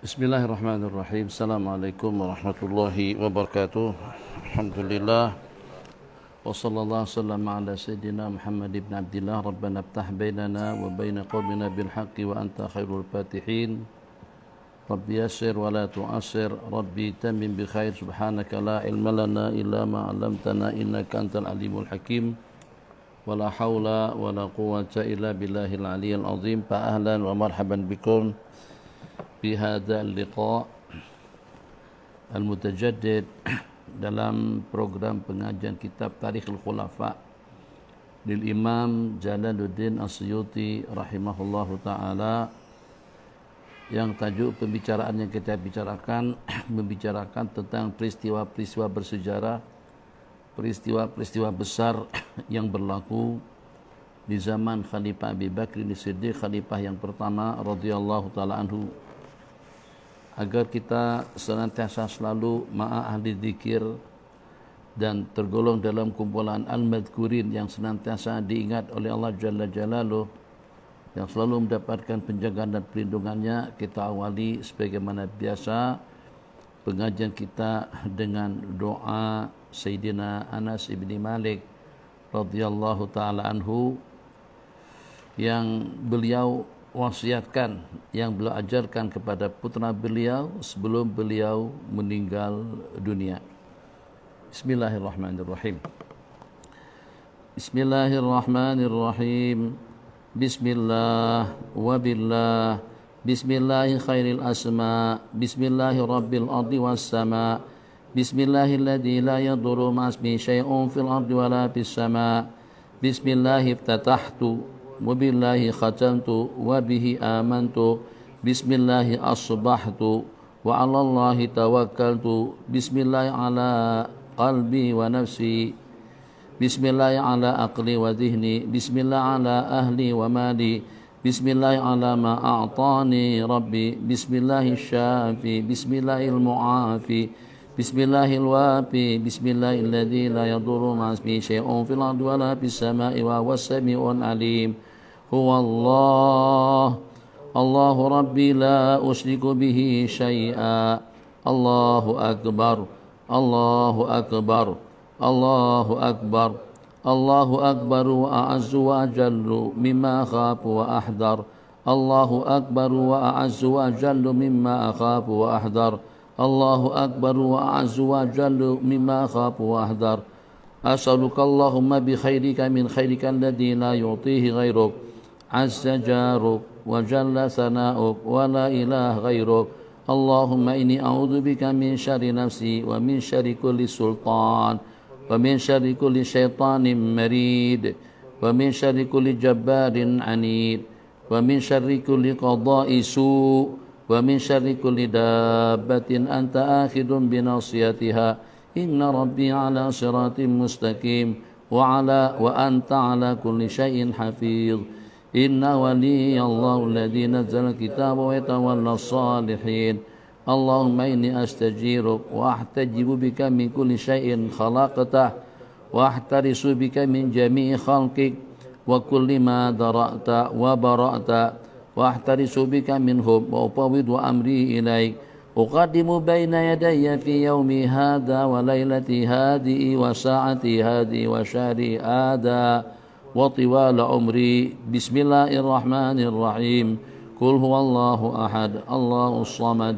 Bismillahirrahmanirrahim. Assalamualaikum warahmatullahi wabarakatuh. Alhamdulillah. Wa sallallahu sallam ala sayyidina Muhammad ibn Abdillah. Rabbana iftah bainana wa baina qawmina bil haqqi wa anta khairul fatihin. Rabbi yassir wa la tu'assir. Rabbi tamim bi khair. Subhanaka la ilma lana illa ma 'allamtana innaka antal alimul hakim. Wa la hawla wa la quwwata illa billahil aliyyil azim. Fa ahlan wa marhaban bikum fi hadzal liqa' al-mutajaddid dalam program pengajian kitab Tarikhul Khulafa lil Imam Jalaluddin As-Suyuti rahimahullahu taala, yang tajuk pembicaraan yang kita bicarakan membicarakan tentang peristiwa-peristiwa bersejarah, peristiwa-peristiwa besar yang berlaku di zaman Khalifah Abu Bakr As-Siddiq, khalifah yang pertama radhiyallahu taala anhu, agar kita senantiasa selalu ma'a ahli zikir dan tergolong dalam kumpulan al-madhkurin yang senantiasa diingat oleh Allah Jalla Jalaluh, yang selalu mendapatkan penjagaan dan perlindungannya. Kita awali sebagaimana biasa pengajian kita dengan doa Sayyidina Anas ibni Malik radhiyallahu ta'ala anhu, yang beliau wasiatkan, yang beliau ajarkan kepada putra beliau sebelum beliau meninggal dunia. Bismillahirrahmanirrahim. Bismillahirrahmanirrahim. Bismillah wa billah. Bismillahi khairil asma. Bismillahi rabbil ardi was sama. Bismillahilladzi la yadurru ma'asmi syai'un fil ardi wala fis sama. Bismillahi iftatahtu wabillahi khatamtu wabihi amantu. Bismillahi asbahtu wa 'alallahi tawakkaltu. Bismillahi ala qalbi wa nafsi. Bismillahi ala aqli wa dhihni. Bismillahi ala ahli wa mali. Bismillahi ala ma a'tani rabbi. Bismillahi syafi. Bismillahil mu'afi. Bismillahil wafi. Bismillahilladzi la yadurru ma'asmi syai'un fil ardi wala fis sama'i wa huwas sami'un alim. Huwa Allah, Allahu Rabbi la usyriku bihi syai'a. Allahu akbar, Allahu akbar, Allahu akbar, Allahu akbar wa a'azzu wa ajallu mimma akhafu wa ahdar. Allahu akbar wa a'azzu wa ajallu mimma akhafu wa ahdar. Allahu akbar wa a'azzu wa ajallu mimma akhafu wa ahdar. As'aluka Allahumma bi khairika min khairika alladhi la yu'tihi ghairuk. Azza jaruk wa jalla sana'uk wa la ilaha ghairuk. Allahumma inni a'udzu bika min syarri nafsi wa min syarri kulli sultan wa min syarri kulli syaitanin marid wa min syarri kulli jabbarin anid wa min syarri kulli qada'i su' wa min syarri kulli dabbatin anta akhidun binasiyatiha. Inna rabbi ala siratin mustaqim wa anta ala kulli syai'in hafiz. Inna waliyallahu alladhi nazzala al-kitaba wa yatawalla as-salihin. Allahumma inni astajiruk wa ahtajibu bika min kulli syai'in khalaqtah wa ahtarisu bika min jami'i khalqik wa kulli ma dara'ta wa bara'ta wa ahtarisu bika minhum wa ufawidu amri ilaik. Uqaddimu baina yadayya fi yawmi hadha wa laylati hadihi wa sa'ati hadihi wa syahri hadha wa tiwala umri. Bismillahirrahmanirrahim. Qul huwallahu ahad, Allahus samad,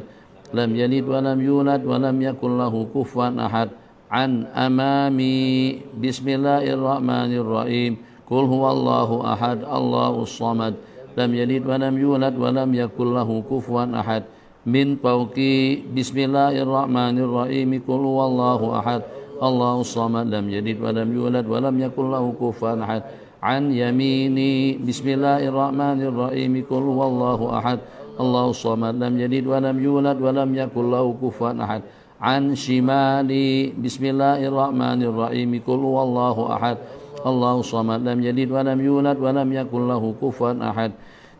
lam yalid wa lam yulad wa lam yakul lahu kufuwan ahad. An amami. Bismillahirrahmanirrahim. Qul huwallahu ahad, Allahus samad, lam yalid wa lam yulad wa lam yakul lahu kufuwan ahad. Min fawqi. Bismillahirrahmanirrahim. Qul huwallahu ahad, Allahus samad, lam yalid wa lam yulad wa lam yakul lahu kufuwan ahad. An yamini. Bismillahirrahmanirrahim. Qul huwallahu ahad, Allahus samad, lam yalid wa lam yulad wa lam yakul lahu kufuwan ahad. An shimali. Bismillahirrahmanirrahim. Qul huwallahu ahad, Allahus samad, lam yalid wa lam yulad wa lam yakul lahu kufuwan ahad.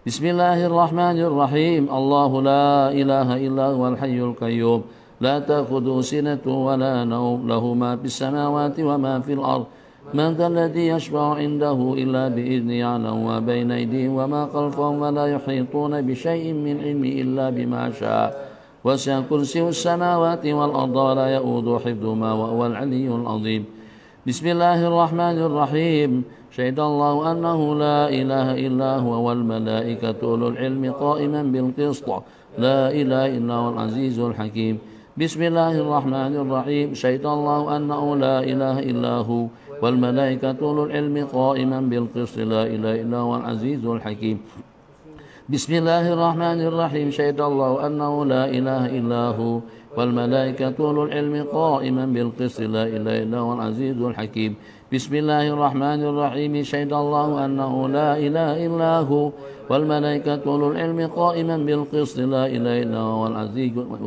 Bismillahirrahmanirrahim. Allahu la ilaha illa huwal hayyul qayyum, la ta'khudhuhu sinatun wa la nawm, lahu ma fis samawati wa ma fil ard. من ذا الذي يشفع عنده إلا بإذنه يعلم ما بين أيديهم وما خلفهم ولا يحيطون بشيء من علمه إلا بما شاء وسع كرسيه السماوات والأرض ولا يؤوده حفظهما وهو العلي العظيم بسم الله الرحمن الرحيم شهد الله أنه لا إله إلا هو والملائكة أولو العلم قائما بالقسط لا إله إلا هو العزيز الحكيم بسم الله الرحمن الرحيم شهد الله أنه لا إله إلا هو والملائكة أولو العلم قائما بالقسط لا إله إلا هو العزيز الحكيم بسم الله الرحمن الرحيم شهد الله أنه لا إله إلا هو والملائكة أولو العلم قائما بالقسط لا إله إلا هو العزيز الحكيم بسم الله الرحمن الرحيم شهد الله أنه لا إله إلا هو والملائكة أولو العلم قائما بالقسط لا إله إلا هو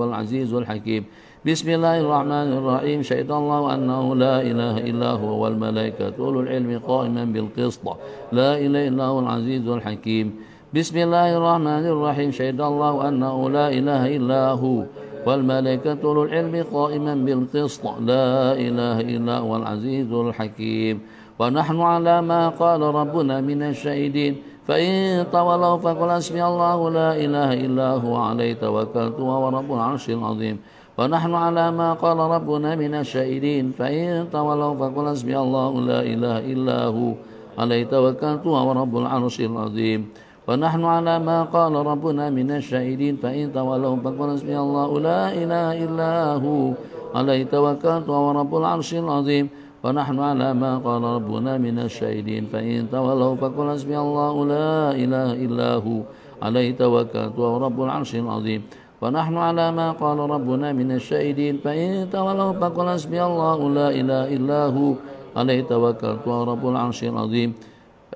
العزيز الحكيم بسم الله الرحمن الرحيم شهد الله أنه لا إله إلا هو والملائكة أولو العلم قائما بالقسط لا إله إلا هو العزيز الحكيم بسم الله الرحمن الرحيم شهد الله أنه لا إله إلا هو والملائكة أولو العلم قائما بالقسط لا إله إلا هو العزيز الحكيم ونحن على ما قال ربنا من الشهيدين فإن تولوا فقل حسبي الله لا إله إلا هو عليه توكلت وهو رب العرش العظيم ونحن على ما قال ربنا من الشهيدين فإن تولوا فقل حسبي الله لا إله إلا هو عليه توكلت وهو رب العرش العظيم ونحن على ما قال ربنا من الشاهدين فإن تولوا فقل حسبي الله لا إله إلا هو عليه توكلت وهو رب العرش العظيم ونحن على ما قال ربنا من الشاهدين فإن تولوا فقل حسبي الله لا إله إلا هو عليه توكلت وهو رب العرش العظيم ونحن على ما قال ربنا من الشاهدين فإن تولوا فقل حسبي الله لا إله إلا هو عليه توكلت وهو رب العرش العظيم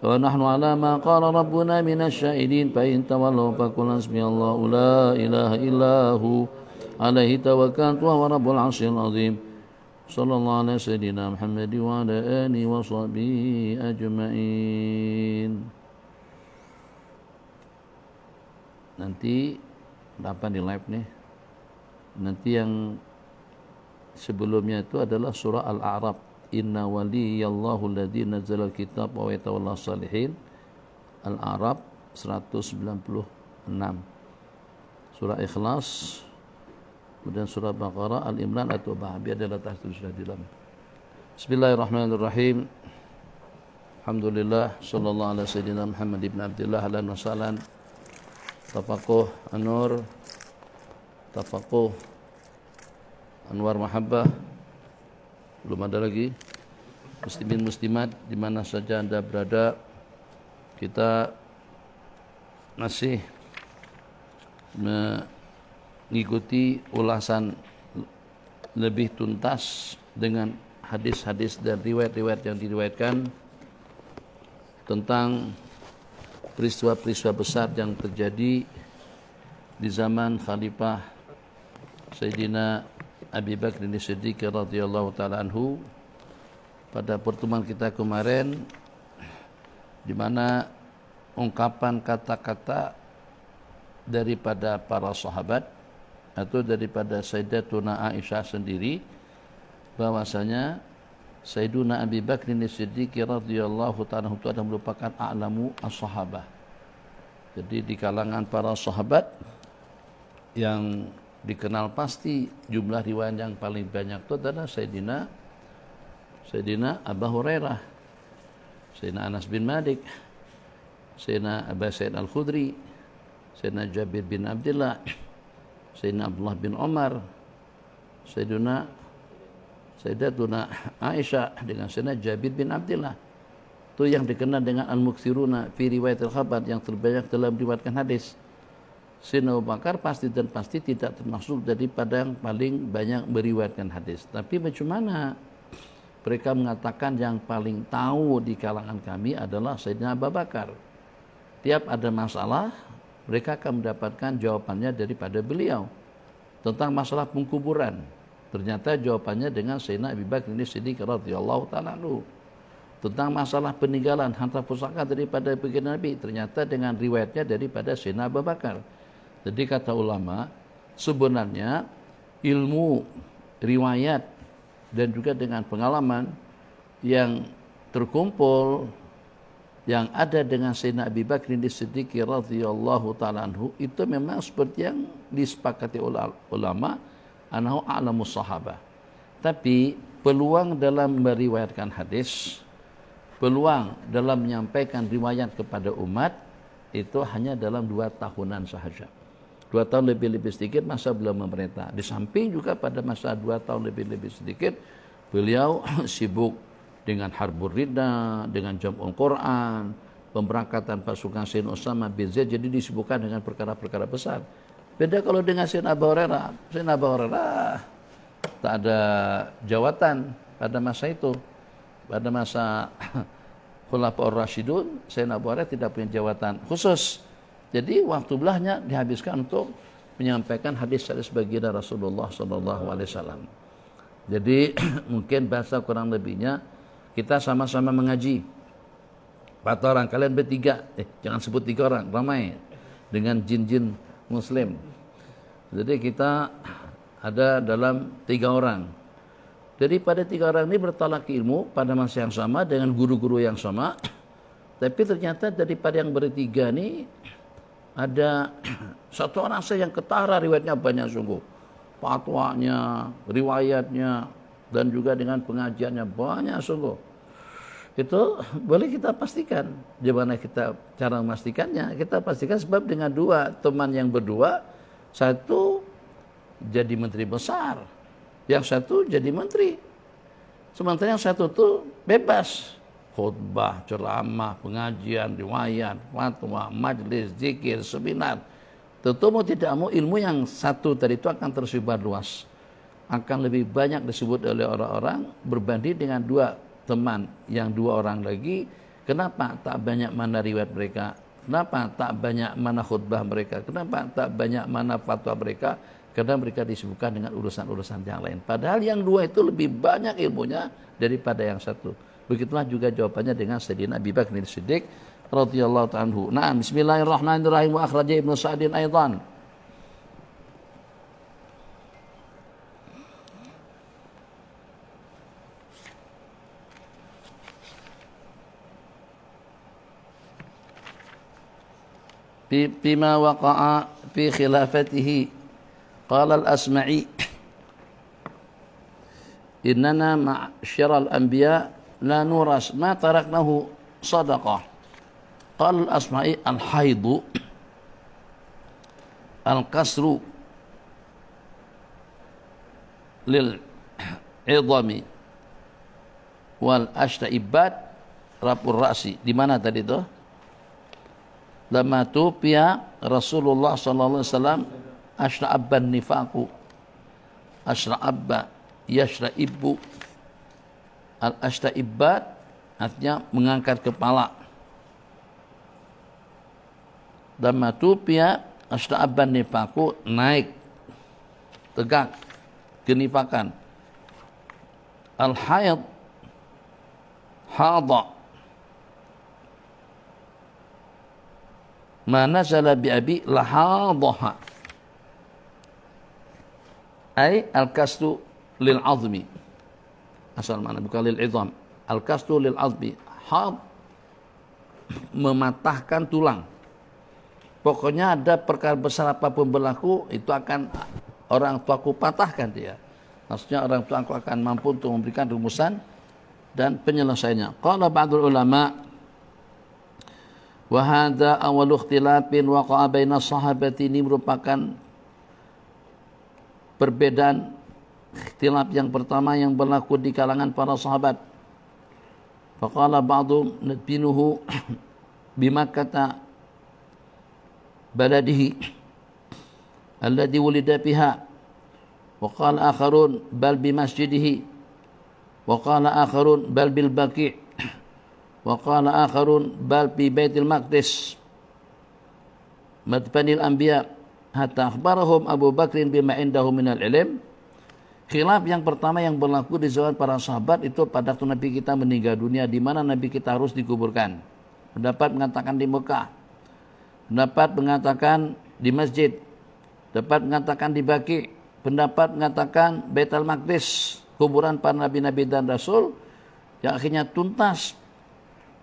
ونحن على ما قال ربنا من الشاهدين فإن تولوا فقل حسبي الله لا إله إلا هو عليه توكلت وهو رب العرش العظيم صلى الله على سيدنا محمد وعلى آله وصحبه أجمعين. Nanti apa di live nih? Nanti yang sebelumnya itu adalah surah Al-A'raf. Inna waliyallahu alladzi nazzala al-kitab wa yatawalla salihin. Al-A'raf 196. Surah Ikhlas, kemudian surah Baqarah, Al-Imran atau Bahabi adalah tahtu sudah di dalam. Bismillahirrahmanirrahim. Alhamdulillah sallallahu ala sayyidina Muhammad ibn Abdullah ahlan wa sahlan. Tafaqquh Anur, Tafaqquh Anwar Mahabbah. Belum ada lagi. Muslimin muslimat di mana saja Anda berada, kita masih mengikuti ulasan lebih tuntas dengan hadis-hadis dan riwayat-riwayat yang diriwayatkan tentang peristiwa-peristiwa besar yang terjadi di zaman Khalifah Sayyidina Abi Bakr As-Siddiq radhiyallahu taala anhu. Pada pertemuan kita kemarin di mana ungkapan kata-kata daripada para sahabat atau daripada Sayyidatuna Aisyah sendiri bahwasanya Sayyiduna Abi Bakr As-Siddiq radhiyallahu taala anhu itu adalah merupakan a'lamu as-sahabah. Jadi di kalangan para sahabat yang dikenal pasti jumlah riwayat yang paling banyak itu adalah Sayyidina Abu Hurairah, Sayyidina Anas bin Malik, Sayyidina Abu Sa'id Al-Khudri, Sayyidina Jabir bin Abdullah, Sayyidina Abdullah bin Umar, Sayyidatuna Aisyah dengan Sayyidina Jabir bin Abdullah. Itu yang dikenal dengan al-muktsiruna fi riwayatil khabar, yang terbanyak dalam riwayatkan hadis. Sayyidina Abu Bakar pasti dan pasti tidak termasuk daripada yang paling banyak meriwayatkan hadis. Tapi bagaimana mereka mengatakan yang paling tahu di kalangan kami adalah Sayyidina Abu Bakar. Tiap ada masalah, mereka akan mendapatkan jawabannya daripada beliau. Tentang masalah pengkuburan, ternyata jawabannya dengan Sayyidina Abu Bakr As-Siddiq radhiyallahu ta'ala anhu. Tentang masalah peninggalan harta pusaka daripada baginda Nabi, ternyata dengan riwayatnya daripada Sayyidina Abu Bakar. Jadi kata ulama, sebenarnya ilmu, riwayat, dan juga dengan pengalaman yang terkumpul yang ada dengan Sayyidina Abi Bakrin As-Siddiq radhiyallahu ta'ala anhu itu memang seperti yang disepakati ulama, anahu a'lamus sahabah. Tapi peluang dalam meriwayatkan hadis, peluang dalam menyampaikan riwayat kepada umat itu hanya dalam 2 tahunan sahaja. 2 tahun lebih sedikit masa beliau memerintah. Di samping juga pada masa 2 tahun lebih sedikit beliau sibuk dengan Harbur Ridda, dengan Jam'ul Quran, pemberangkatan pasukan Sayyidina Usama bin Zaid, jadi disibukkan dengan perkara-perkara besar. Beda kalau dengan Sayyidina Abu Hurairah. Sayyidina Abu Hurairah tak ada jawatan pada masa itu. Pada masa Khulafaur Rasyidun, Sayyidina Abu Hurairah tidak punya jawatan khusus. Jadi waktu belahnya dihabiskan untuk menyampaikan hadis-hadis baginda Rasulullah SAW. Jadi mungkin bahasa kurang lebihnya kita sama-sama mengaji. 4 orang, kalian bertiga. Jangan sebut 3 orang, ramai. Dengan jin-jin muslim. Jadi kita ada dalam 3 orang. Jadi pada 3 orang ini bertolak ilmu pada masa yang sama dengan guru-guru yang sama. Tapi ternyata daripada yang bertiga ini ada 1 orang saja yang ketara riwayatnya banyak sungguh. Fatwanya, riwayatnya, dan juga dengan pengajiannya banyak sungguh. Itu boleh kita pastikan. Bagaimana kita cara memastikannya? Kita pastikan sebab dengan 2 teman yang berdua, satu jadi menteri besar, yang satu jadi menteri. Sementara yang satu tuh bebas. Khutbah, ceramah, pengajian, riwayat, fatwa, majlis, zikir, seminar. Tentu mau tidak mau ilmu yang satu tadi itu akan tersebar luas. Akan lebih banyak disebut oleh orang-orang berbanding dengan 2 teman yang 2 orang lagi. Kenapa tak banyak mana riwayat mereka? Kenapa tak banyak mana khutbah mereka? Kenapa tak banyak mana fatwa mereka? Karena mereka disibukkan dengan urusan-urusan yang lain. Padahal yang 2 itu lebih banyak ilmunya daripada yang satu. Begitulah juga jawabannya dengan Sayyidina Abi Bakr As-Siddiq radhiyallahu ta'ala anhu. Nah, bismillahirrahmanirrahim. Wa akhraja Ibnu Sa'din aidan. Bima waqa'a fi khilafatihi qala al-Asma'i innana ma'syiral anbiya la nuras ma taraknahu sadaqah. Qala al-Asma'i al-haidu al-kasru lil idami wal ashtaibat rapur ra'si. Di mana tadi itu? Lama tupiya Rasulullah sallallahu alaihi wasallam ashra'abban nifaqu ashra'abba yashra'ibbu al-ashta'ibbat artinya mengangkat kepala. Lama tupiya ashra'abban nifaqu naik tegak kenifakan. Al-haid hada ma nazala bi abi lahadha ay al-kastu lil azmi, asal mana bukan lil idham, al-kastu lil azmi, had mematahkan tulang. Pokoknya ada perkara besar apapun berlaku itu akan orang tuaku patahkan dia. Maksudnya orang tuaku akan mampu untuk memberikan rumusan dan penyelesaiannya. Qala ba'dul ulama wa hadza awwalu ikhtilafin waqa'a baina sahabati, ini merupakan perbedaan ikhtilaf yang pertama yang berlaku di kalangan para sahabat. Faqala ba'dhum nadbinuhu bimakkah baladihi alladhi wulida biha wa qala akharun bal bi masjidihi wa qala akharun bal bil baqi' wa qala akharun bal bi Baitul Maqdis madfanil anbiya hatta akhbarahum Abu Bakrin bima indahu minal ilm. Khilaf yang pertama yang berlaku di zaman para sahabat itu pada waktu Nabi kita meninggal dunia, di mana Nabi kita harus dikuburkan. Pendapat mengatakan di Mekah, pendapat mengatakan di masjid, pendapat mengatakan di Baqi, pendapat mengatakan Baitul Maqdis, kuburan para nabi-nabi dan rasul, yang akhirnya tuntas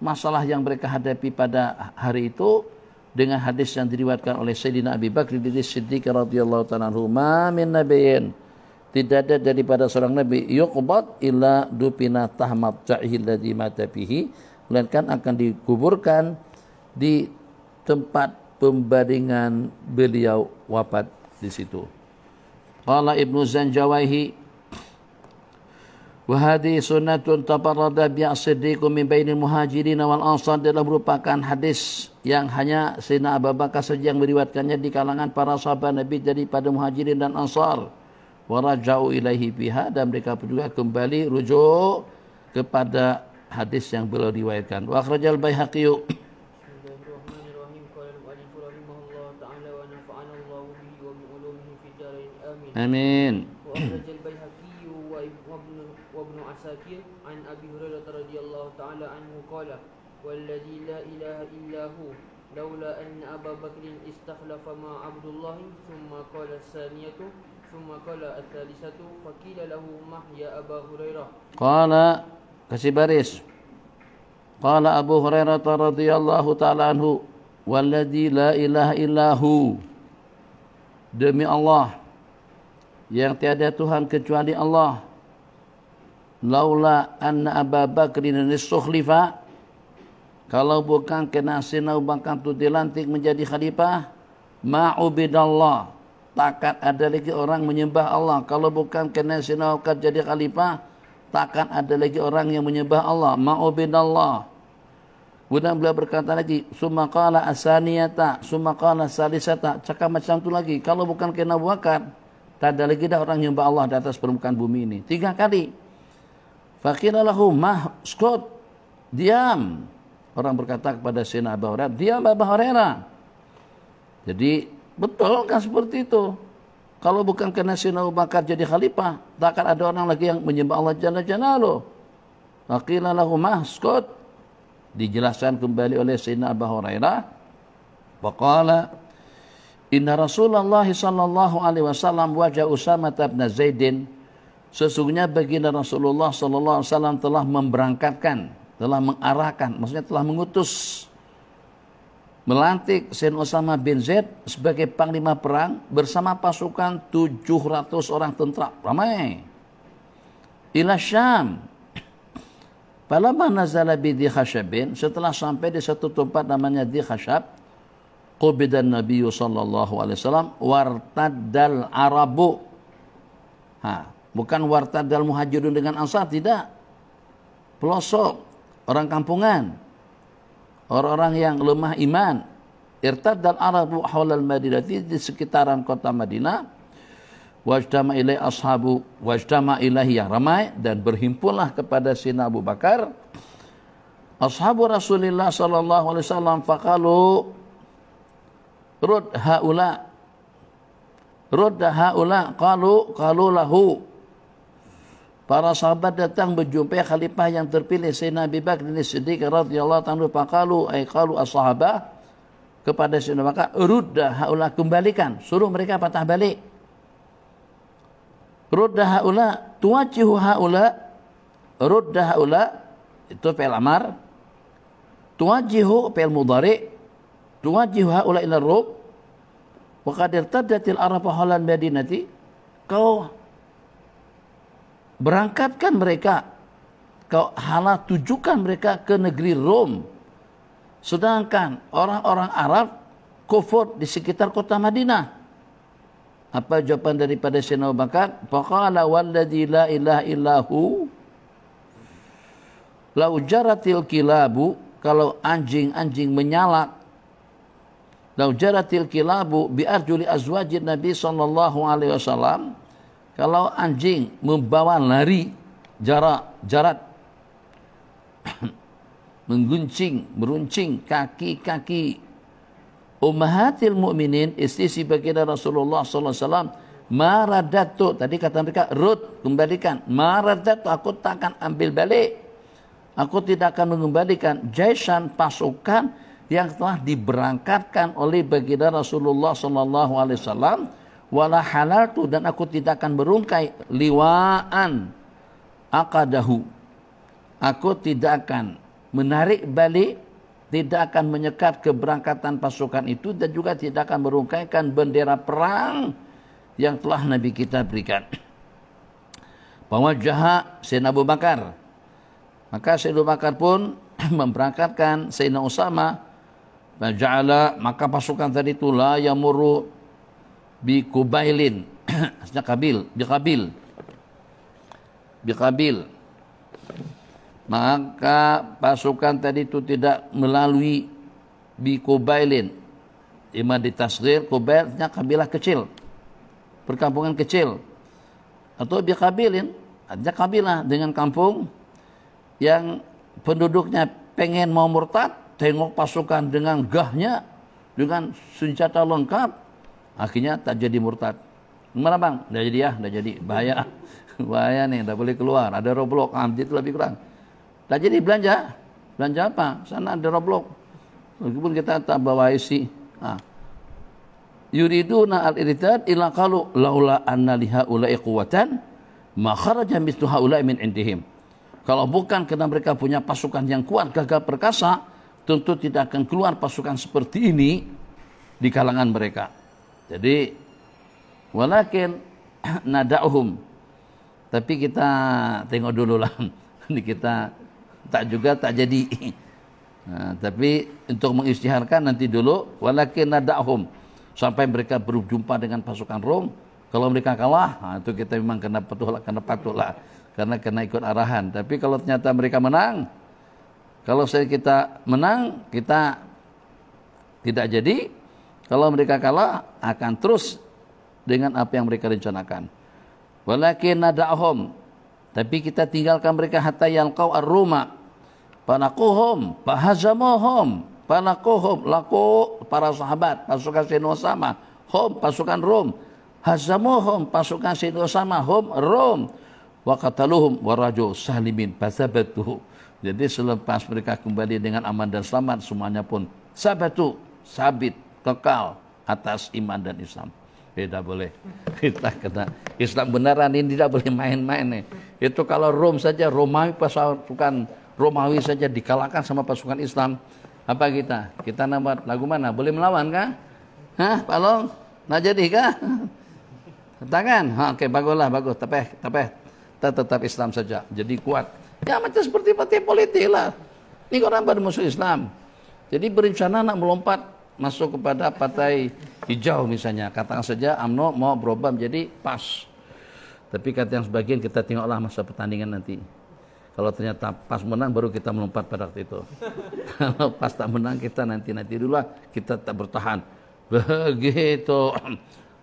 masalah yang mereka hadapi pada hari itu dengan hadis yang diriwayatkan oleh Sayyidina Abi Bakr Siddiq radhiyallahu ta'ala anhu, ma min nabiyyin, tidak ada daripada seorang nabi yuqbad illa dupina tahmat ja'ihil ladzi mata bihi, melainkan akan dikuburkan di tempat pembaringan beliau wafat di situ. Qala Ibnu Zanjawaihi wa hadhihi sunnatun tabarrada bi'a siddiqu min bainil muhajirin wal ansar, adalah merupakan hadis yang hanya Sayyidina Abu Bakar saja yang meriwayatkannya di kalangan para sahabat Nabi daripada muhajirin dan ansar. Wa raja'u ilaihi biha, dan mereka juga kembali rujuk kepada hadis yang beliau riwayatkan. Wa akhrajal Baihaqi. Amin. وأخرج البيهقي وابن عساكر عن أبي هريرة رضي الله تعالى عنه قال والذي لا إله إلا هو لولا أن أبا بكر استخلف مع عبد الله ثم قال الثانية ثم قال الثالثة فقيل له ما يا أبا هريرة قال kasih baris. Qala Abu Hurairah radhiyallahu ta'ala anhu walladzi la ilaha illahu, demi Allah yang tiada Tuhan kecuali Allah, laula anna Abu Bakrin istukhlifa, kalau bukan kena Sayyidina Abu Bakar itu dilantik menjadi khalifah, ma'ubidallah, takkan ada lagi orang menyembah Allah. Kalau bukan kena Sayyidina Abu Bakar jadi khalifah, takkan ada lagi orang yang menyembah Allah. Ma'ubidallah. Kemudian beliau berkata lagi, summa qala asaniyata, summa qala salisata, cakap macam tu lagi. Kalau bukan kena Abu Bakar, tak ada lagi dah orang yang menyembah Allah di atas permukaan bumi ini. 3 kali. Faqila lahu mahskut, diam. Orang berkata kepada Sayyidina Abu Hurairah, diam Abu Hurairah. Jadi betul kan seperti itu. Kalau bukan kerana Sayyidina Abu Bakar jadi khalifah, takkan ada orang lagi yang menyembah Allah Jalla Jalaluhu. Faqila lahu mahskut, dijelaskan kembali oleh Sayyidina Abu Hurairah. Faqala inna Rasulullah sallallahu alaihi wasallam wajah Usamah bin Zaidin, sesungguhnya baginda Rasulullah sallallahu alaihi wasallam telah memberangkatkan, telah mengarahkan, maksudnya telah mengutus, melantik Sayyidina Usamah bin Zaid sebagai panglima perang bersama pasukan 700 orang tentara ramai ila Syam. Falamma nazala bi Dhi Khashabin, setelah sampai di satu tempat namanya Dhi Khashab, qubidan Nabi sallallahu alaihi wasallam wartaddal arabu. Bukan wartaddal muhajirun dengan ansar, tidak. Pelosok, orang kampungan, orang-orang yang lemah iman. Irtaddal arabu haulal madinati, di sekitaran kota Madinah. Wajdama ilai ashabu, wajdama ilahi, yang ramai, dan berhimpunlah kepada Sayyidina Abu Bakar ashabu Rasulullah sallallahu alaihi wasallam, faqalu Rud haula qalu lahu. Para sahabat datang berjumpa khalifah yang terpilih Sayyidina Abi Bakr Siddiq radhiyallahu anhu, faqalu ay qalu as-sahabah kepada Sayyidina Bakar, rudda haula, kembalikan, suruh mereka patah balik. Rudda haula, tuwajihu haula, rudda haula itu fi'il amar, tuwajihu fi'il mudhari, tuwajihu haula ila Rum wa qad irtaddatil arabu halal madinati, kau berangkatkan mereka, kau halah tujukan mereka ke negeri Rom, sedangkan orang-orang Arab kufur di sekitar kota Madinah. Apa jawaban daripada Sayyidina Abu Bakar? Faqala walladzi la ilaha illahu lau jaratil kilabu, kalau anjing-anjing menyalak, lau jaratil kilabu bi arjuli azwajin Nabi sallallahu alaihi wasallam, kalau anjing membawa lari jarat mengguncing, meruncing kaki-kaki ummahatil mu'minin, istri si baginda Rasulullah sallallahu alaihi wasallam, maradatu, tadi kata mereka rud, kembalikan, maradatu, aku takkan ambil balik, aku tidak akan mengembalikan jaisan, pasukan yang telah diberangkatkan oleh baginda Rasulullah sallallahu alaihi wasallam, wala halaltu, dan aku tidak akan berungkai liwaan aqadahu, aku tidak akan menarik balik, tidak akan menyekat keberangkatan pasukan itu, dan juga tidak akan merungkaikan bendera perang yang telah Nabi kita berikan. Pawajjaha Sayyidina Abu Bakar. Maka Sayyidina Abu Bakar pun memberangkatkan Sayyidina Usama. Maka pasukan tadi itu la yamuru bi Kubailin. Biqabil. Maka pasukan tadi itu tidak melalui bi Kubailin. Ima ditasghir, Kubailnya kabilah kecil, perkampungan kecil. Atau bi Kabilin, ada kabilah dengan kampung yang penduduknya pengen mau murtad, tengok pasukan dengan gahnya, dengan senjata lengkap, akhirnya tak jadi murtad. Gimana bang? Dah jadi ya, dah jadi. Bahaya. Bahaya nih, dah boleh keluar. Ada roblok, itu lebih kurang. Dah jadi belanja. Belanja apa? Sana ada roblok. Meskipun kita tak bawa isi. Yuriduna al-irdad illa qalu laula anna liha ulai quwwatan ma kharaja mithlu haula'i min indihim. Kalau bukan karena mereka punya pasukan yang kuat, gagah perkasa, tentu tidak akan keluar pasukan seperti ini di kalangan mereka. Jadi walakin nada'uhum, tapi kita tengok dulu lah. Kita tak juga tak jadi. Tapi untuk mengisytiharkan nanti dulu, walakin nada'uhum, sampai mereka berjumpa dengan pasukan Rom. Kalau mereka kalah, itu kita memang kena patuhlah, karena kena ikut arahan. Tapi kalau ternyata mereka menang, kalau kita menang, kita tidak jadi. Kalau mereka kalah, akan terus dengan apa yang mereka rencanakan. Walakin nada'hum, tapi kita tinggalkan mereka hatta yalqau ar-Roma, panaquhum, fahazamuhum, panaquhum, laku para sahabat, pasukan Sayyidina Usama, hum pasukan Rom, hazamuhum pasukan Sayyidina Usama, hum Rom, wa qataluhum wa raju salimin fasabatuhu. Jadi selepas mereka kembali dengan aman dan selamat, semuanya pun sabit, kekal atas iman dan Islam. Tidak boleh. Kita kena Islam beneran ini tidak boleh main-main nih. Itu kalau Rom saja, Romawi, pasukan Romawi saja dikalahkan sama pasukan Islam. Apa kita? Kita nampak lagu mana? Boleh melawan kah? Hah, Pak Long? Nah jadi kah? Tangan? Oke, baguslah, bagus. Tapi tetap Islam saja. Jadi kuat. Ya macam seperti partai politik lah. Ini orang pada musuh Islam. Jadi berencana nak melompat masuk kepada partai hijau misalnya. Katakan saja UMNO mau berubah menjadi PAS. Tapi kata yang sebagian kita tengoklah masa pertandingan nanti. Kalau ternyata PAS menang baru kita melompat pada waktu itu. Kalau PAS tak menang kita nanti dulu lah, kita tak bertahan. Begitu.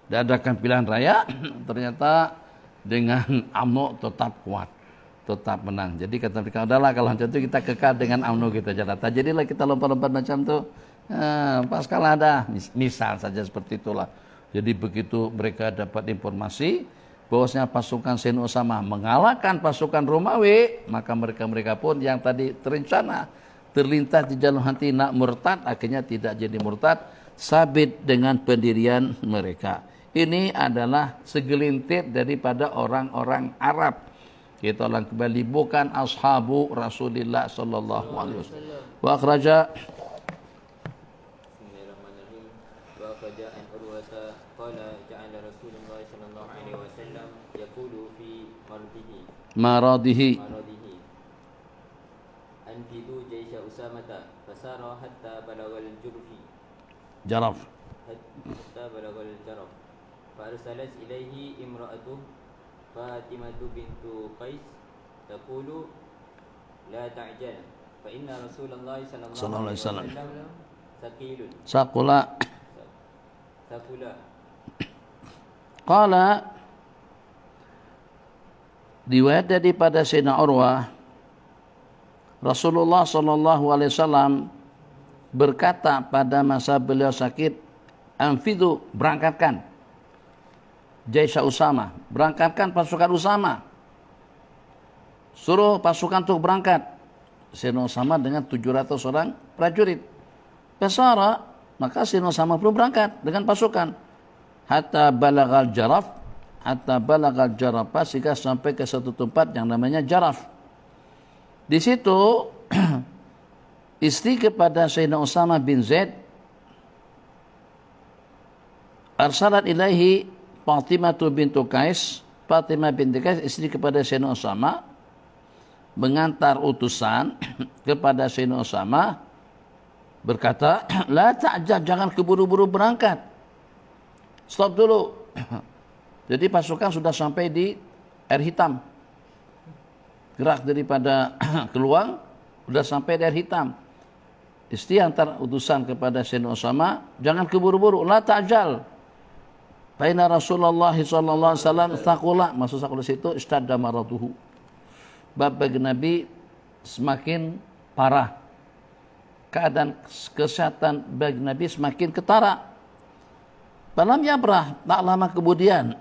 Diadakan pilihan raya, ternyata dengan UMNO tetap kuat, tetap menang. Jadi kata mereka, udahlah kalau macam itu kita kekal dengan UMNO kita jalan. Jadilah kita lompat-lompat macam tu. Pas kalah dah, misal saja seperti itulah. Jadi begitu mereka dapat informasi bahwasanya pasukan Sayyidina Usama mengalahkan pasukan Romawi, maka mereka pun yang tadi terencana terlintas di jalan hati nak murtad, akhirnya tidak jadi murtad, sabit dengan pendirian mereka. Ini adalah segelintir daripada orang-orang Arab. Kita ulang kembali, bukan ashabu Rasulullah sallallahu alaihi wasallam. Wa akhraja an Urwata qala ja'ala Rasulullah sallallahu alaihi wasallam yaqulu fi maradihi anfidu jaysha Usamata fasara hatta balagal jaraf فأرسلت إليه امرأته فاطمة بنت قيس تقول لا تعجل فإن رسول الله صلى الله عليه وسلم ثقل قال riwayat daripada Sayyidina Urwah, Rasulullah sallallahu alaihi wasallam berkata pada masa beliau sakit, anfidu, berangkatkan Jaisha Usama, berangkatkan pasukan Usama. Suruh pasukan untuk berangkat. Sayyidina Usama dengan 700 orang prajurit. Pesara, maka Sayyidina Usama pun berangkat dengan pasukan. Hatta balagal jaraf, sehingga sampai ke satu tempat yang namanya Jaraf. Di situ istri kepada Sayyidina Usama bin Zaid, arsalat ilaihi Fatimah bintu Qais, Fatimah binti Qais istri kepada Sayyidina Usama, mengantar utusan kepada Sayyidina Usama, berkata, la ta'jal, jangan keburu-buru berangkat, stop dulu. Jadi pasukan sudah sampai di air hitam, gerak daripada keluar sudah sampai di air hitam. Istri antar utusan kepada Sayyidina Usama, jangan keburu-buru, la ta'jal. Baina Rasulullah sallallahu alaihi wasallam taqula, maksud aku di situ istadda maratuhu. Bab Nabi semakin parah. Keadaan kesehatan bagi Nabi semakin ketara. Falam yabrah, tak lama kemudian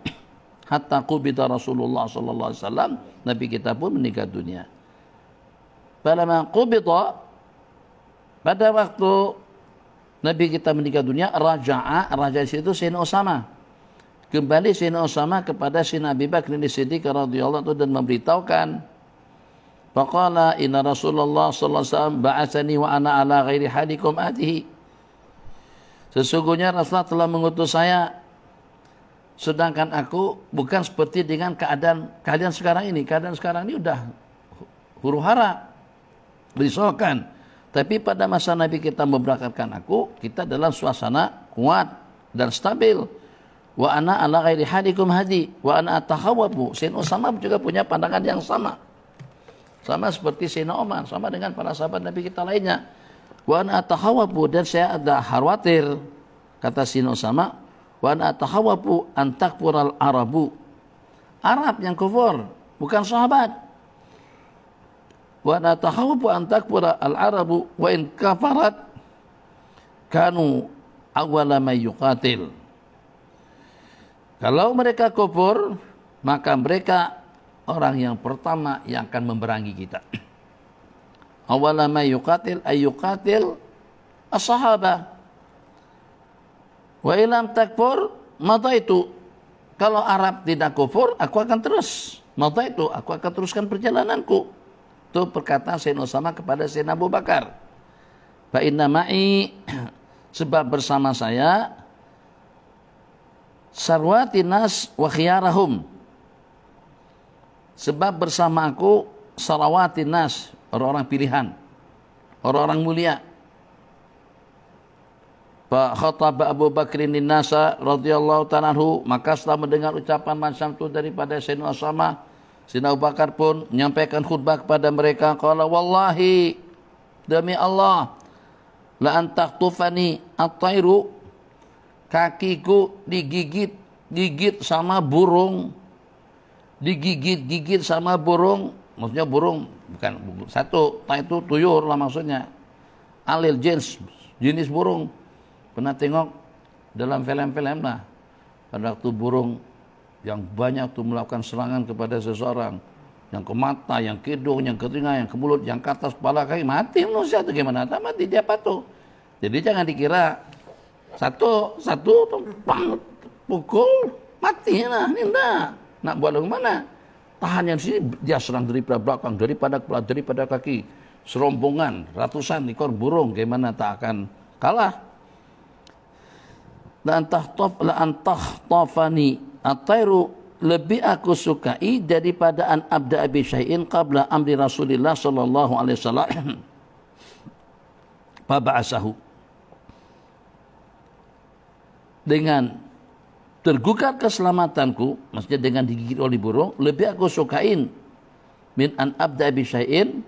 hatta qubida Rasulullah sallallahu alaihi wasallam, Nabi kita pun meninggal dunia. Falamma qubida, pada waktu Nabi kita meninggal dunia, raja di situ Sayyidina Usama. Kembali Sayyidina Usama kepada Sayyidina Abi Bakr As-Siddiq radhiyallahu anhu dan memberitahukan, faqala inna Rasulullah sallallahu alaihi wasallam ba'atsani wa ana ala ghairi halikum atihi. Sesungguhnya Rasulullah telah mengutus saya sedangkan aku bukan seperti dengan keadaan sekarang ini. Keadaan sekarang ini udah huru-hara, risaukan. Tapi pada masa Nabi kita memberangkatkan aku, kita dalam suasana kuat dan stabil. Wa ana ala ghairi hadikum hadi wa ana atakhawwafu. Sayyidina Usama juga punya pandangan yang sama. Sama seperti Sayyidina Umar, sama dengan para sahabat Nabi kita lainnya. Wa ana atakhawwafu, dan saya ada khawatir, kata Sayyidina Usama, wa ana atakhawwafu an takfural arabu. Arab yang kufur, bukan sahabat. Wa ana atakhawwafu an takfura al-arabu wa in kafarat kanu awwala may yuqatil. Kalau mereka kufur, maka mereka orang yang pertama yang akan memerangi kita. Awwala ma yuqatil ay yuqatil as-sahaba. Wa ilam takfur madaitu. Kalau Arab tidak kufur, aku akan terus. Madaitu, aku akan teruskan perjalananku. Itu perkataan Sayyidina Usama kepada Sayyidina Abu Bakar. Fa inna ma'i, sebab bersama saya sarwati nas wa khiyarahum, sebab bersama aku sarawati nas, orang-orang pilihan, orang-orang mulia. Fa khataba Abu Bakrin nasa radhiyallahu ta'ala anhu, maka setelah mendengar ucapan macam itu daripada Sayyidina Usama, Sayyidina Abu Bakar pun menyampaikan khutbah kepada mereka, qala wallahi, demi Allah, la antaktufani at-tairu, kakiku digigit sama burung, digigit sama burung, maksudnya burung bukan satu, itu tuyul lah maksudnya, alil jenis burung. Pernah tengok dalam film-film lah, pada waktu burung yang banyak tuh melakukan serangan kepada seseorang, yang ke mata, yang ke hidung, yang ke telinga, yang ke mulut, yang ke atas kepala, kaki, mati manusia itu gimana? Tak mati, dia patuh. Jadi jangan dikira satu bang, pukul mati, nah ini enggak. Nak buat bagaimana? Tahan yang sini, dia serang daripada belakang, daripada kepala, daripada kaki, serombongan ratusan ekor burung, gimana tak akan kalah. La antahtafani at-tairu, lebih aku sukai daripada an abda bi syai'in qabla amri Rasulillah sallallahu alaihi wasallam fa ba'asahu. Dengan tergugat keselamatanku, maksudnya dengan digigit oleh burung, lebih aku sukain min an abda bi syai'in,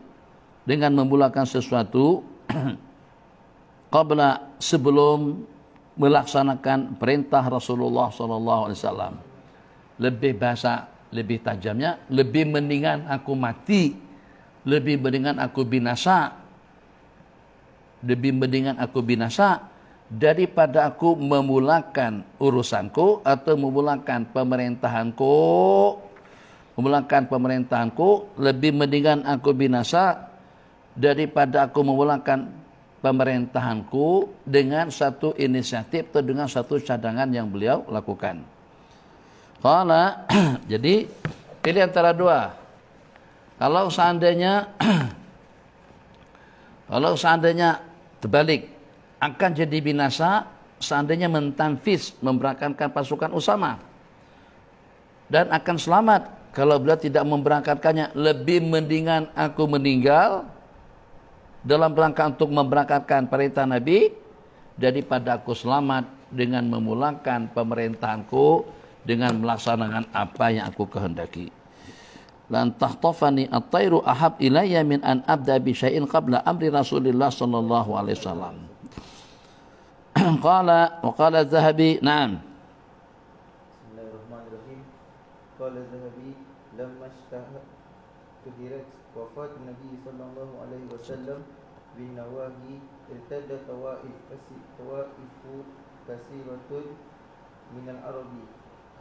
dengan memulakan sesuatu qabla, sebelum melaksanakan perintah Rasulullah sallallahu alaihi wasallam. Lebih bahasa, lebih tajamnya, lebih mendingan aku mati, lebih mendingan aku binasa, lebih mendingan aku binasa daripada aku memulakan urusanku atau memulakan pemerintahanku, lebih mendingan aku binasa daripada aku memulakan pemerintahanku dengan satu inisiatif atau dengan satu cadangan yang beliau lakukan. Qala, jadi pilih antara dua. Kalau seandainya Kalau seandainya terbalik, akan jadi binasa seandainya mentanfis, memberangkatkan pasukan Usama. Dan akan selamat kalau beliau tidak memberangkatkannya. Lebih mendingan aku meninggal dalam rangka untuk memberangkatkan perintah Nabi daripada aku selamat dengan memulangkan pemerintahanku dengan melaksanakan apa yang aku kehendaki. Lan tahtafani at-tairu ahab ilayya min an abda bi syai'in qabla amri Rasulillah sallallahu alaihi wasallam. Qala wa qala Az-Zahabi, na'am. Bismillahirrahmanirrahim. Qala Az-Zahabi lamma tuhirat wafat Nabi sallallahu alaihi wasallam bin nawahi irtada tawaifu kasiratun min al-arabi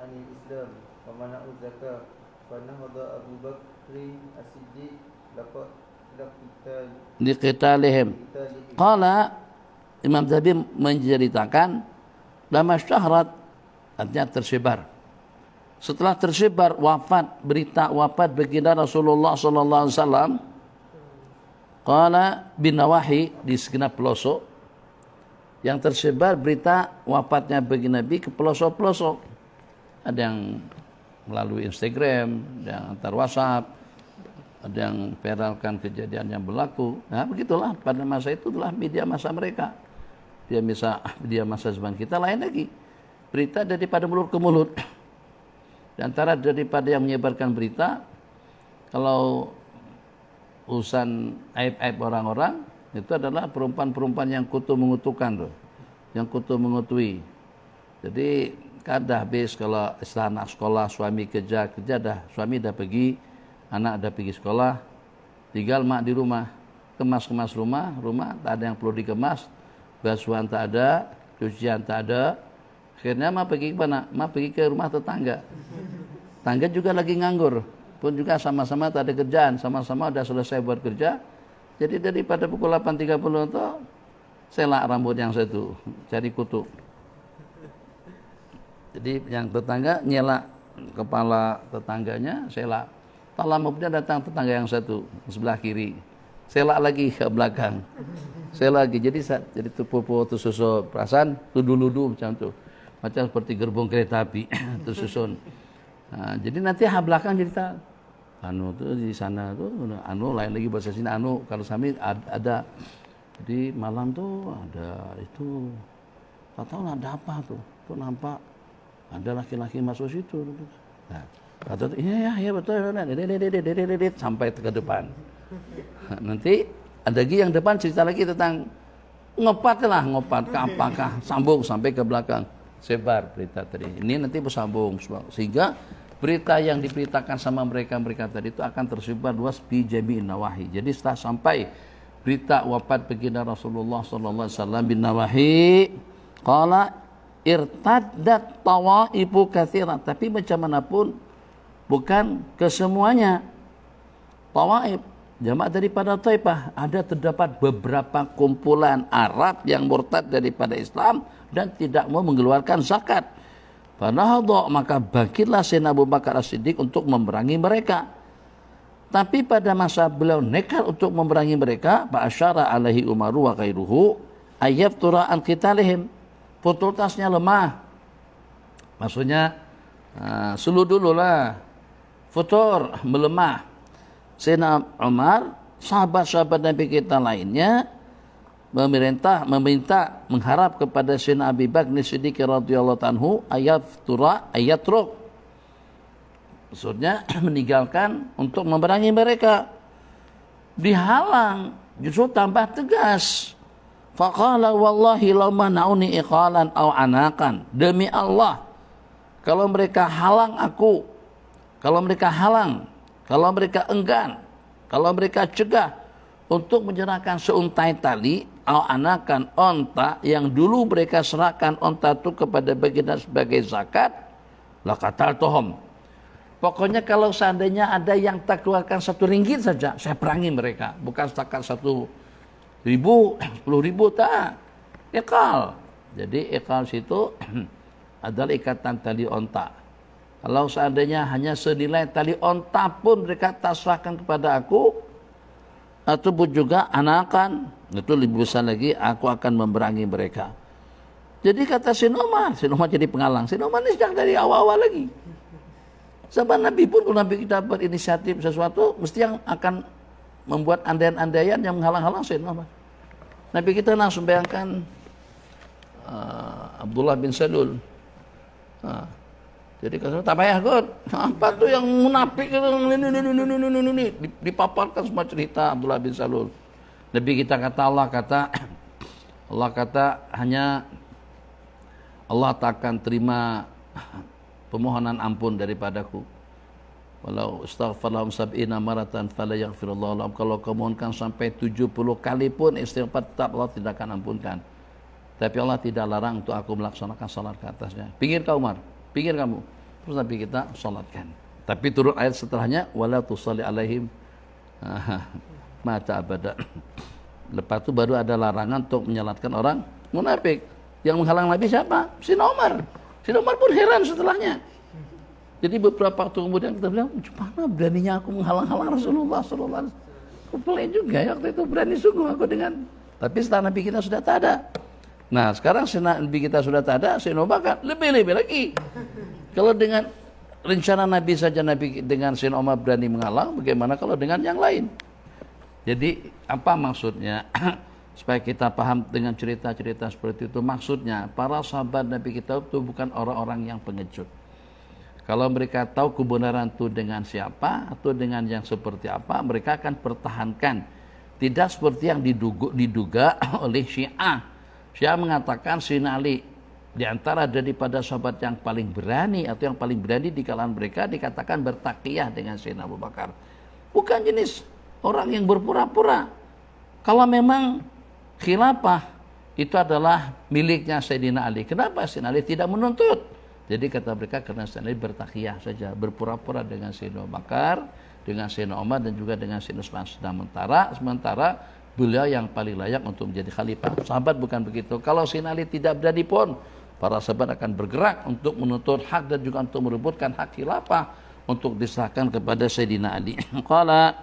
anil islam wa mana'u zakah fa nahada Abu Bakr as-Siddiq laqad liqitalihim. Qala Imam Zahabi menceritakan lama syahrat, artinya tersebar. Setelah tersebar berita wafat baginda Rasulullah sallallahu alaihi wasallam, qala bin nawahi, di segenap pelosok yang tersebar berita wafatnya baginda Nabi ke pelosok-pelosok. Ada yang melalui Instagram, ada yang antar WhatsApp, ada yang viralkan kejadian yang berlaku. Nah, begitulah pada masa itu itulah media masa mereka. Dia masa zaman kita lain lagi. Berita daripada mulut ke mulut. Di antara daripada yang menyebarkan berita, kalau urusan aib-aib orang-orang, itu adalah perempuan-perempuan yang kutu mengutukan tuh. Yang kutu mengutui. Jadi kan dah habis kalau istilah anak sekolah, suami kerja dah, suami dah pergi, anak dah pergi sekolah, tinggal mak di rumah. Kemas-kemas rumah tak ada yang perlu dikemas, basuhan tak ada, cucian tak ada. Akhirnya mak pergi ke mana? Mak pergi ke rumah tetangga. Tetangga juga lagi nganggur, pun juga sama-sama tak ada kerjaan, sama-sama udah selesai buat kerja. Jadi daripada pukul 8.30 itu selak rambut yang satu, cari kutu. Jadi yang tetangga nyelak kepala tetangganya, selak. Tak lama kemudian datang tetangga yang satu sebelah kiri, selak lagi ke belakang, selak lagi. Jadi tupu-pupu tersusun, perasaan ludu-ludu macam tu, macam seperti gerbong kereta api tersusun. Nah, jadi nanti belakang cerita, anu tu di sana tu, anu lain lagi bahasa sini, anu kalau kami ada. Jadi malam tu ada itu, tak tahu ada apa tu nampak ada laki-laki masuk situ. Nah, kata iya betul, sampai ke depan. Nanti ada lagi yang depan cerita lagi tentang ngopat ke apakah, sambung sampai ke belakang, sebar berita tadi. Ini nanti bersambung sehingga berita yang diberitakan sama mereka tadi itu akan tersebar luas di jami'in nawahi. Jadi setelah sampai berita wafat baginda Rasulullah sallallahu alaihi wasallam bin nawahi, qala irtaddat tawaifu katsiran, tapi macam manapun bukan kesemuanya. Tawaif jamaah daripada Taifah, terdapat beberapa kumpulan Arab yang murtad daripada Islam dan tidak mau mengeluarkan zakat. Fanahadha, maka bangkitlah Sayyidina Abu Bakar As-Siddiq untuk memerangi mereka. Tapi pada masa beliau nekat untuk memerangi mereka, ba'asyara alaihi Umaru wa ghairuhu ayyaftura an qitalihim. Fakultasnya lemah, maksudnya sulu dulu lah, futur melemah. Sayyidina Umar, sahabat-sahabat Nabi kita lainnya meminta mengharap kepada Sayyidina Abi Bakr As-Siddiq radhiyallahu anhu ayatruk, maksudnya meninggalkan untuk memerangi mereka. Dihalang, justru tambah tegas. Faqala wallahi law mana'uni iqalan aw anakan. Demi Allah, kalau mereka halang aku, kalau mereka enggan, kalau mereka cegah untuk menyerahkan seuntai tali aw anakan, onta yang dulu mereka serahkan onta itu kepada baginda sebagai zakat, laqataltuhum. Pokoknya kalau seandainya ada yang tak keluarkan 1 ringgit saja, saya perangi mereka. Bukan setakat 1.000, 10.000 tak. Iqal. Jadi iqal situ adalah ikatan tali onta. Kalau seandainya hanya senilai tali onta pun mereka tak serahkan kepada aku, ataupun juga anakan, itu lebih besar lagi, aku akan memerangi mereka. Jadi kata Sayyidina Umar jadi pengalang. Sayyidina Umar ini sejak dari awal-awal lagi. Sahabat Nabi pun kalau Nabi kita berinisiatif sesuatu, mesti yang akan membuat andaian-andaian yang menghalang-halang Sayyidina Umar. Nabi kita langsung bayangkan Abdullah bin Salul. Jadi kalau tak payah kot, apa tuh yang munafik ini dipaparkan semua cerita Abdullah bin Salul. Nabi kita kata Allah kata hanya Allah tak akan terima pemohonan ampun daripadaku. Walau astaghfar lahum sab'ina maratan fala yaghfirullahu lahum. Kalau kau mohonkan sampai 70 kali pun istighfar, tetap Allah tidak akan ampunkan. Tapi Allah tidak larang untuk aku melaksanakan salat ke atasnya. Pinggir kau Umar, pinggir kamu. Terus Nabi kita salatkan. Tapi turun ayat setelahnya wala tusalli alaihim mata abada. Lepas itu baru ada larangan untuk menyalatkan orang munafik. Yang menghalang Nabi siapa? Sayyidina Umar. Sayyidina Umar pun heran setelahnya. Jadi beberapa waktu kemudian kita bilang, gimana beraninya aku menghalang-halang Rasulullah sallallahu alaihi wasallam. Aku pelik juga ya waktu itu, berani sungguh aku dengan. Tapi setelah Nabi kita sudah tak ada. Nah sekarang setelah Nabi kita sudah tak ada, Sayyidina Umar kan lebih-lebih lagi. Kalau dengan rencana Nabi saja Nabi dengan Sayyidina Umar berani menghalang, bagaimana kalau dengan yang lain? Jadi apa maksudnya? Supaya kita paham dengan cerita-cerita seperti itu. Maksudnya para sahabat Nabi kita itu bukan orang-orang yang pengecut. Kalau mereka tahu kebenaran itu dengan siapa atau dengan yang seperti apa, mereka akan pertahankan. Tidak seperti yang diduga oleh Syiah. Syiah mengatakan Sayyidina Ali di antara daripada sahabat yang paling berani atau yang paling berani di kalangan mereka dikatakan bertakiyah dengan Sayyidina Abu Bakar. Bukan jenis orang yang berpura-pura. Kalau memang khilafah itu adalah miliknya Sayyidina Ali, kenapa Sayyidina Ali tidak menuntut? Jadi kata mereka karena Sayyidina Ali bertakiyah saja, berpura-pura dengan Sayyidina Abu Bakar, dengan Sayyidina Umar dan juga dengan Sayyidina Utsman. Sementara beliau yang paling layak untuk menjadi khalifah. Sahabat bukan begitu. Kalau Sayyidina Ali tidak berani pun, para sahabat akan bergerak untuk menuntut hak dan juga untuk merebutkan hak khilafah untuk diserahkan kepada Sayyidina Ali. Qala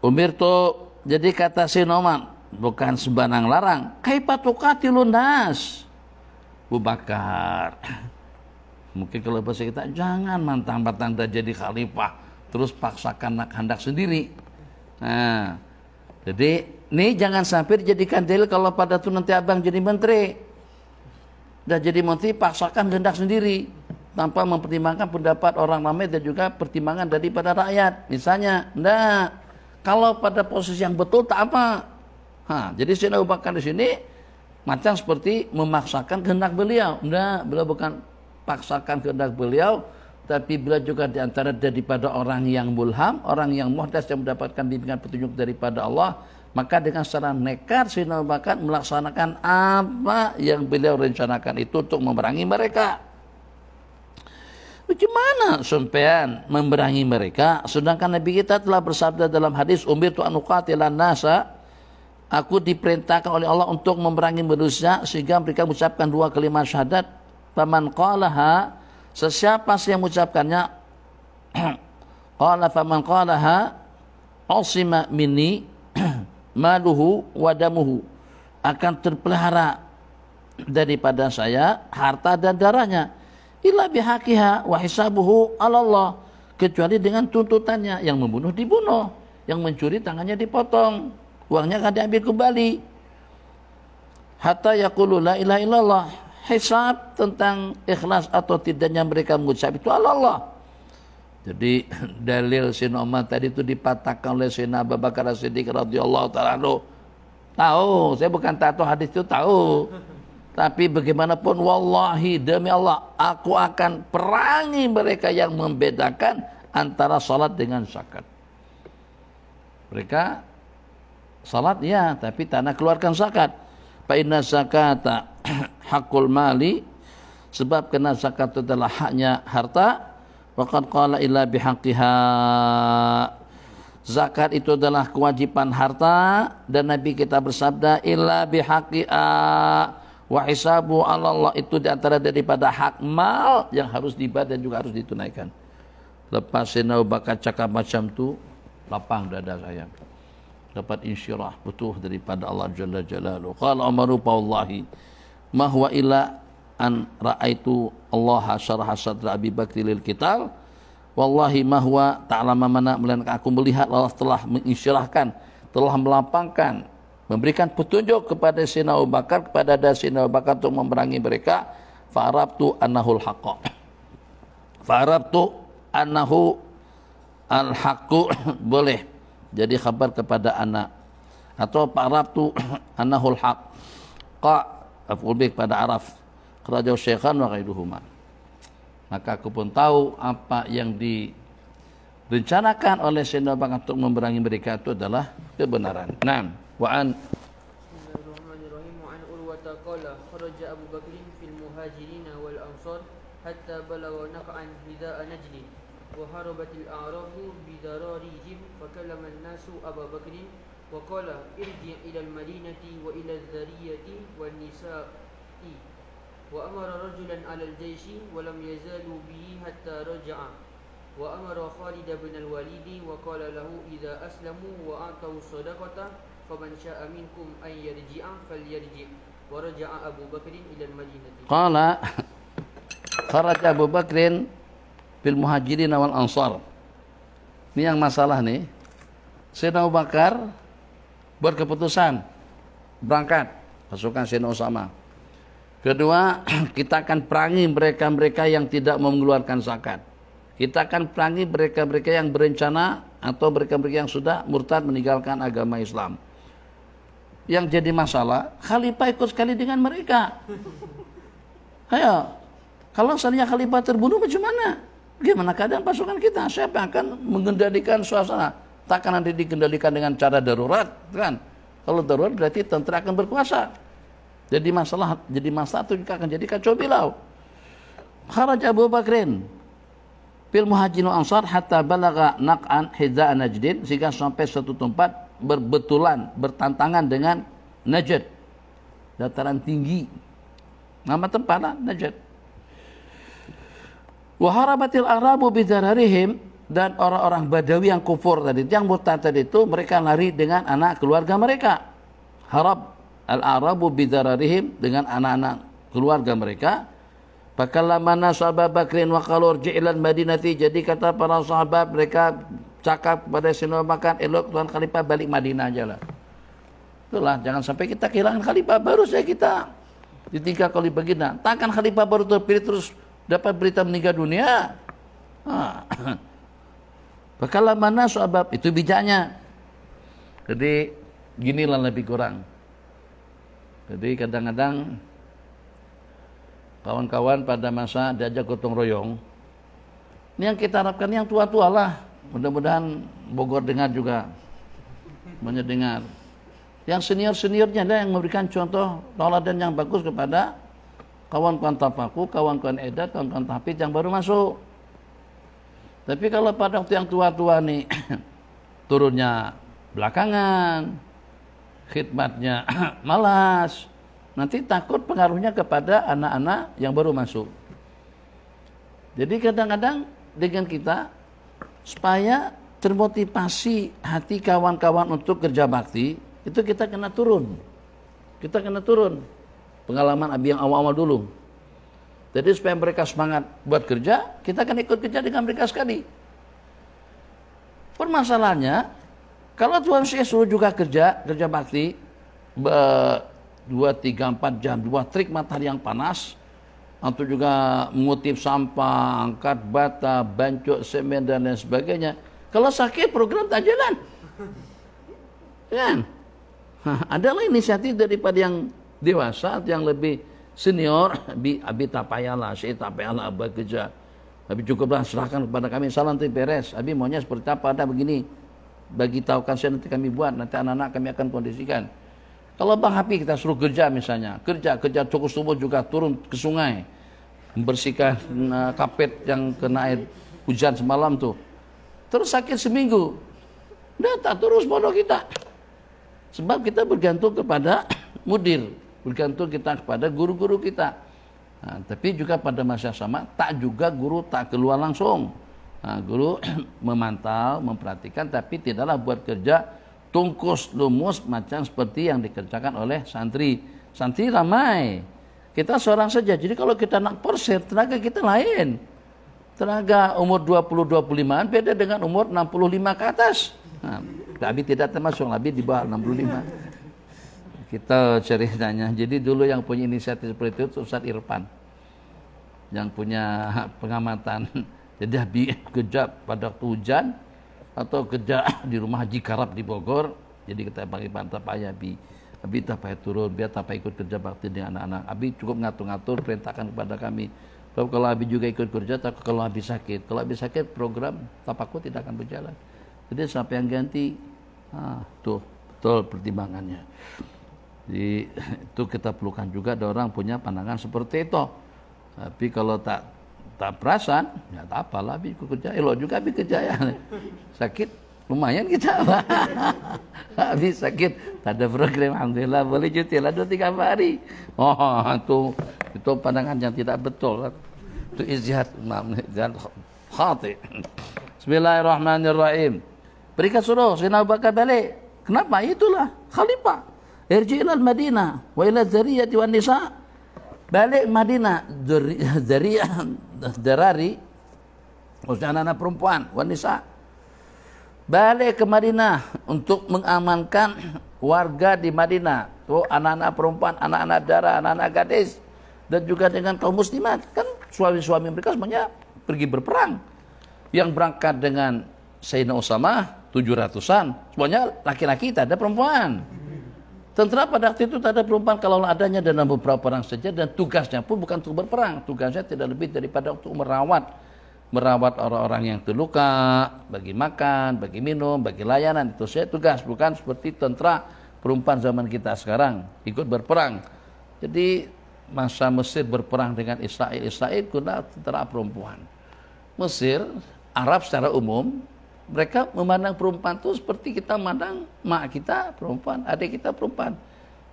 Umirtu, jadi kata Sayyidina Umar, bukan sembarang larang. Kaifa tuqatilun nas? Abu Bakar. Mungkin kalau bahasa kita, jangan mantang-mantang jadi khalifah, terus paksakan kehendak sendiri. Nah, jadi ini jangan sampai dijadikan dalil kalau pada itu nanti abang jadi menteri. Dan jadi menteri paksakan kehendak sendiri tanpa mempertimbangkan pendapat orang ramai dan juga pertimbangan daripada rakyat. Misalnya, enggak. Kalau pada posisi yang betul tak apa. Jadi Sayyidina Abu Bakar di sini macam seperti memaksakan kehendak beliau. Enggak, beliau bukan paksakan kehendak beliau, tapi beliau juga di antara daripada orang yang mulham, orang yang muhdas yang mendapatkan bimbingan petunjuk daripada Allah. Maka dengan secara nekat Sayyidina Abu Bakar melaksanakan apa yang beliau rencanakan itu untuk memerangi mereka. Bagaimana sampean memerangi mereka sedangkan Nabi kita telah bersabda dalam hadis umirtu an uqatilan nasa, aku diperintahkan oleh Allah untuk memerangi manusia sehingga mereka mengucapkan dua kalimat syahadat. Faman qalaha, sesiapa yang mengucapkannya qala faman qalaha usima minni maluhu wa damuhu, akan terpelihara daripada saya harta dan darahnya. Illa bihaqiha wa hisabuhu 'ala Allah, kecuali dengan tuntutannya. Yang membunuh dibunuh, yang mencuri tangannya dipotong, uangnya akan diambil kembali. Hatta yaqulu la ilaha illallah, hisab tentang ikhlas atau tidaknya mereka mengucap itu 'ala Allah. Jadi dalil Sayyidina Umar tadi itu dipatahkan oleh Sayyidina Abu Bakar As-Siddiq radhiyallahu ta'ala anhu. Tahu, saya bukan tahu hadis itu tahu. Tapi bagaimanapun wallahi demi Allah, aku akan perangi mereka yang membedakan antara salat dengan zakat. Mereka salat ya, tapi tak nak keluarkan zakat. Fa inna zakata hakul mali, sebab kena zakat itu adalah haknya harta. Waqad qala illa bihaqqiha, zakat itu adalah kewajiban harta, dan Nabi kita bersabda illa bihaqqiha wa hisabu 'ala Allah, itu diantara daripada hak mal yang harus dibayar dan juga harus ditunaikan. Lepas Sayyidina Abu Bakar cakap macam tu, lapang dada saya. Dapat insyirah butuh daripada Allah Jalla Jalaluhu. Qala Umaru wallahi ma huwa illa an ra'aitu Allah syaraha sadra Abi Bakr lil qital. Wallahi ma huwa ta'lama mana, melainkan aku melihat Allah telah menginsyirahkan, telah melapangkan, memberikan petunjuk kepada Sayyidina Abu Bakar, kepada Sayyidina Abu Bakar untuk memerangi mereka. Fa'arabtu annahul haqqa. Fa'arabtu annahu al-haqqu boleh jadi khabar kepada anak, atau fa'arabtu annahul haqqa lebih kepada araf kerajau syekhan wa ghairuhuma. Maka aku pun tahu apa yang direncanakan oleh Sayyidina Abu Bakar untuk memerangi mereka itu adalah kebenaran. Naam. Wa an Bismillahirrahmanirrahim. Wa an Urwata qala kharaja Abu Bakr fil muhajirin wal ansar hatta balagha naqan hida'a najli wa harabatil a'rabu bidararihim fakallama an-nasu Abu Bakr wa qala irji' ila al-madinati wa ila adh-dhariyati wan nisa'i wa amara rajulan 'ala al-jayshi wa lam yazalu bihi hatta raja'a wa amara Khalid bin al-Walid wa qala lahu idza aslamu wa atau sadaqata faman syaa minkum an yarji'a falyarji' wa raja'a Abu Bakr ila al-Madinati. qala kharaja Abu Bakrin fil muhajirin wal ansar. Ini yang masalah nih. Sayyidina Abu Bakar berkeputusan berangkat pasukan Sayyidina Usamah. Kedua, kita akan perangi mereka-mereka yang tidak mengeluarkan zakat. Kita akan perangi mereka-mereka yang berencana atau mereka-mereka yang sudah murtad meninggalkan agama Islam. Yang jadi masalah, khalifah ikut sekali dengan mereka. Ayo, kalau seandainya khalifah terbunuh bagaimana? Gimana keadaan pasukan kita? Siapa yang akan mengendalikan suasana? Takkan nanti dikendalikan dengan cara darurat, kan? Kalau darurat berarti tentara akan berkuasa. Jadi masalah itu juga akan jadi kacau bilau. Kharaj Abu Bakrin fil muhajirin wal ansar hatta balagha naq'an hidza Najdin, sehingga sampai suatu tempat berbetulan, bertantangan dengan Najd, dataran tinggi. Nama tempatnya Najd. Wa harabatil arabu bidararihim, dan orang-orang Badawi yang kufur tadi, yang murtad tadi itu, mereka lari dengan anak keluarga mereka. Harab al-arabu bidararihim, dengan anak-anak keluarga mereka. Fakallamana sahabat Bakrin wa qalu irji'il Madinati, jadi kata para sahabat, mereka cakap kepada Sayyidina Abu Bakar, elok tuan khalifah balik Madinah aja lah. Itulah, jangan sampai kita kehilangan khalifah baru saja kita ditinggal kali begini. Takkan khalifah baru terpilih terus dapat berita meninggal dunia. Fakallamana sahabat, itu bijaknya. Jadi ginilah lebih kurang. Jadi kadang-kadang kawan-kawan pada masa diajak gotong royong, ini yang kita harapkan yang tua-tua lah. Mudah-mudahan Bogor dengar juga, banyak dengar. Yang senior-seniornya lah yang memberikan contoh tauladan yang bagus kepada kawan-kawan tafaku, kawan-kawan edat, kawan-kawan tahfidz yang baru masuk. Tapi kalau pada waktu yang tua-tua nih turunnya belakangan, khidmatnya malas, nanti takut pengaruhnya kepada anak-anak yang baru masuk. Jadi kadang-kadang dengan kita, supaya termotivasi hati kawan-kawan untuk kerja bakti, itu kita kena turun. Kita kena turun pengalaman Abi yang awal-awal dulu. Jadi supaya mereka semangat buat kerja, kita akan ikut kerja dengan mereka sekali. Permasalahannya, kalau Tuhan saya suruh juga kerja bakti 2, 3, 4 jam, 2 trik matahari yang panas, atau juga mengutip sampah, angkat bata, bancok semen dan lain sebagainya. Kalau sakit program tak jalan. Kan? Adalah inisiatif daripada yang dewasa atau yang lebih senior, abi tak payahlah, saya tak payahlah buat kerja. Abi cukuplah serahkan kepada kami, salah nanti beres. Abi maunya seperti apa, ada begini. Bagi tahukan saya nanti kami buat, nanti anak-anak kami akan kondisikan. Kalau Bang Hapi kita suruh kerja misalnya, kerja cukup subuh juga turun ke sungai, membersihkan kapet yang kena air hujan semalam tuh. Terus sakit seminggu, udah tak terus bodoh kita. Sebab kita bergantung kepada mudir, bergantung kita kepada guru-guru kita. Nah, tapi juga pada masa sama, tak juga guru tak keluar langsung. Nah, guru memantau, memperhatikan, tapi tidaklah buat kerja tungkus lumus macam seperti yang dikerjakan oleh santri. Santri ramai, kita seorang saja. Jadi kalau kita nak porsir, tenaga kita lain. Tenaga umur 20-25an beda dengan umur 65 ke atas. Nah, Abi tidak termasuk, Abi di bawah 65. Kita ceritanya. Jadi dulu yang punya inisiatif seperti itu Ustaz Irfan, yang punya pengamatan. Jadi Abi kerja pada waktu hujan atau kerja di rumah Haji Karab di Bogor. Jadi kita panggil tak payah Abi tak payah turun, biar tak payah ikut kerja bakti dengan anak-anak. Abi cukup ngatur-ngatur, perintahkan kepada kami. Kalau Abi juga ikut kerja, tapi kalau Abi sakit. Kalau Abi sakit, program tapaku tidak akan berjalan. Jadi siapa yang ganti? Tuh betul pertimbangannya. Jadi itu kita perlukan juga ada orang punya pandangan seperti itu. Tapi kalau tak perasan, ya tak apalah, Abi ikut kerja. Elok juga Abi kerja ya. Sakit, lumayan kita. Abi sakit, tak ada program, alhamdulillah boleh cuti lah 2-3 hari. Itu pandangan yang tidak betul. Itu izhad, khati. Bismillahirrahmanirrahim. Berikan suruh Sayyidina Abu Bakar balik. Kenapa? Itulah khalifah. Irji ilal Madinah wa ila dzariyati wan nisa. Balik Madinah, darari, maksudnya anak-anak perempuan, wanita. Balik ke Madinah untuk mengamankan warga di Madinah. Tuh anak-anak perempuan, anak-anak darah, anak-anak gadis, dan juga dengan kaum muslimat. Kan suami-suami mereka semuanya pergi berperang. Yang berangkat dengan Sayyidina Usamah 700-an, semuanya laki-laki, tak ada perempuan. Tentara pada waktu itu tak ada perempuan, kalau adanya dalam beberapa perang saja, dan tugasnya pun bukan untuk berperang. Tugasnya tidak lebih daripada untuk merawat orang-orang yang terluka, bagi makan, bagi minum, bagi layanan. Itu saya tugas, bukan seperti tentara perempuan zaman kita sekarang ikut berperang. Jadi masa Mesir berperang dengan Israel guna tentara perempuan. Mesir, Arab secara umum, mereka memandang perempuan itu seperti kita memandang mak kita perempuan, adik kita perempuan,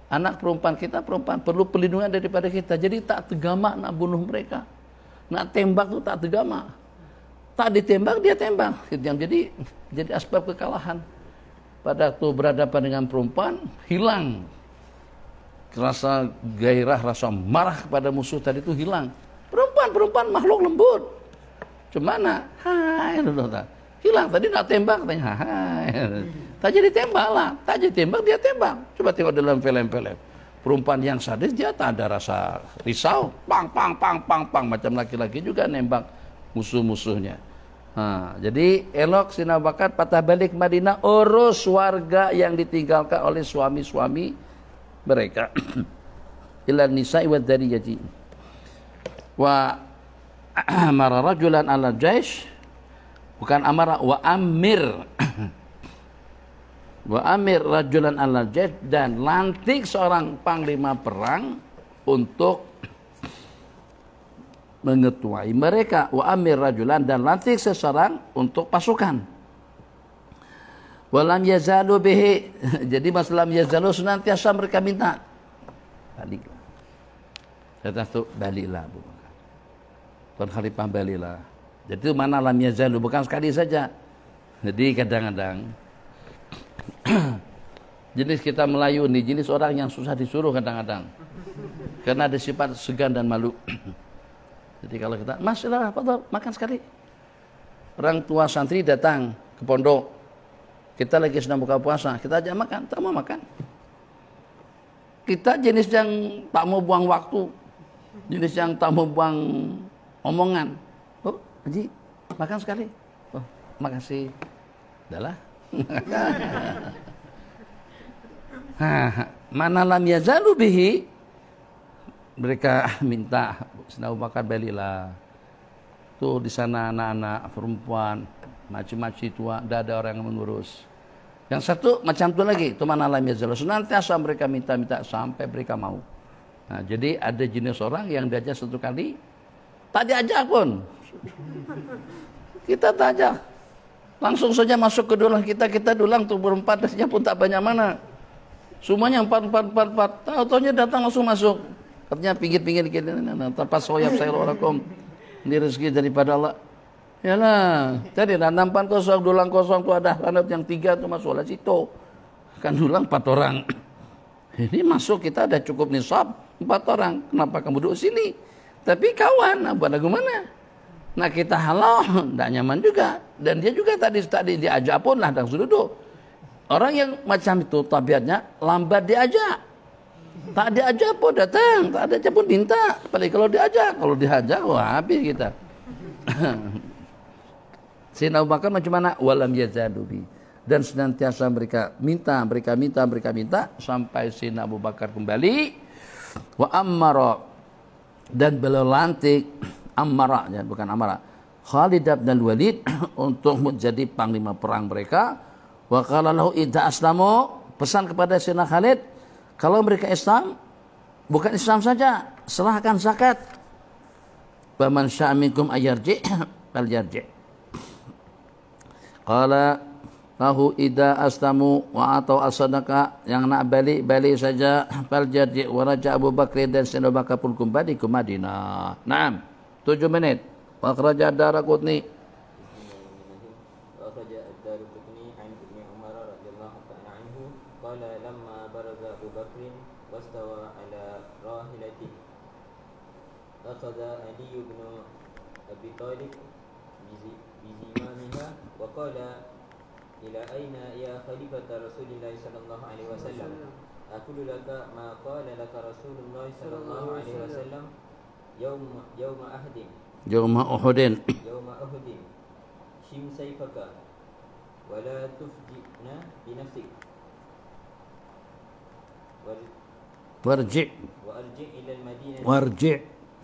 anak perempuan kita perempuan, perlu perlindungan daripada kita. Jadi tak tegama nak bunuh mereka, nak tembak itu tak tegama, tak ditembak dia tembak. Jadi asbab kekalahan pada waktu berhadapan dengan perempuan, hilang rasa gairah, rasa marah kepada musuh tadi itu hilang. Perempuan makhluk lembut, cemana, hilang. Tadi nak tembak, tanya, tak jadi tembak lah, tak jadi tembak dia tembak. Coba tengok dalam film-film, perempuan yang sadis dia tak ada rasa risau, pang macam laki-laki juga nembak musuh-musuhnya. Jadi elok Sayyidina Abu Bakar patah balik Madinah, urus warga yang ditinggalkan oleh suami-suami mereka. Ila nisa'i wa dzariyati. Wa amara rajulan ala jaish, bukan amara, wa amir. Wa amir rajulan ala jaish, dan lantik seorang panglima perang untuk mengetuai mereka. Wa amir rajulan, dan lantik seseorang untuk pasukan. Walam yazalu bihi. Jadi masalah yazalu senantiasa mereka minta baliklah. Kata tu baliklah Abu Bakar, Tuan Khalifah baliklah. Jadi itu mana lam yazalu, bukan sekali saja. Jadi kadang-kadang jenis kita Melayu ini jenis orang yang susah disuruh kadang-kadang, karena ada sifat segan dan malu. Jadi kalau kita, Mas lah, makan sekali. Orang tua santri datang ke pondok, kita lagi sedang buka puasa, kita ajak makan, tak mau makan. Kita jenis yang tak mau buang waktu, jenis yang tak mau buang omongan. Oh, Haji, makan sekali. Oh, makasih. Udahlah. Mana lam yazalu bihi, mereka minta Sayyidina Abu Bakar baliklah. Tuh di sana anak-anak perempuan, macam-macam tua, tidak ada orang yang mengurus. Yang satu macam tu lagi, tu mana lam yazalu, senantiasa mereka minta-minta sampai mereka mau. Nah, jadi ada jenis orang yang diajak satu kali, tak diajak pun. Kita tak ajak, langsung saja masuk ke dulang kita dulang tuh berempat, dasnya pun tak banyak mana. Semuanya empat. Tahu-tahunya datang langsung masuk. Katanya pinggir-pinggir tanpa soyap saya orakom. Ini rezeki daripada Allah. Yalah, tadi nampan kosong, dulang kosong tuh ada lanut yang 3 tuh masuk lah situ. Kan dulang 4 orang. Ini masuk kita ada cukup nisab 4 orang. Kenapa kamu duduk sini? Tapi kawan, apa gimana? Nah kita halal, tidak nyaman juga. Dan dia juga tadi diajak pun lah langsung duduk. Orang yang macam itu tabiatnya lambat diajak. Tak diajak pun datang, tak diajak pun minta. Apalagi kalau diajak, wah habis kita. Sayyidina Abu Bakar macam mana? Walam yazadubi. Dan senantiasa mereka minta sampai Sayyidina Abu Bakar kembali. Wa ammara, dan beliau lantik Ammara, ya, bukan Amara, Khalid bin Walid untuk menjadi panglima perang mereka. Wa qala lahu idza aslamu, pesan kepada Sayyidina Khalid, kalau mereka Islam, bukan Islam saja, serahkan zakat. Wa man syaa minkum ayarji falyarji. Qala lahu idza aslamu wa atau as-sadaqa, yang nak balik saja. Falyarji. Wa raja Abu Bakr, dan Sayyidina Abu Bakar pun kembali ke Madinah. Naam, 7 menit. Wa kharaja Daraqutni. وأخرج الدارقطني عن ابن عمر رضي الله تعالى عنه قال لما برز أبو بكر واستوى على راحلته أخذ علي بن أبي طالب بزمامها وقال إلى أين يا خليفة رسول الله صلى الله عليه وسلم أقول لك ما قال لك رسول الله صلى الله عليه وسلم يوم أحد يوم أحد شم سيفك ولا تفجئنا بنفسك warji' وارجع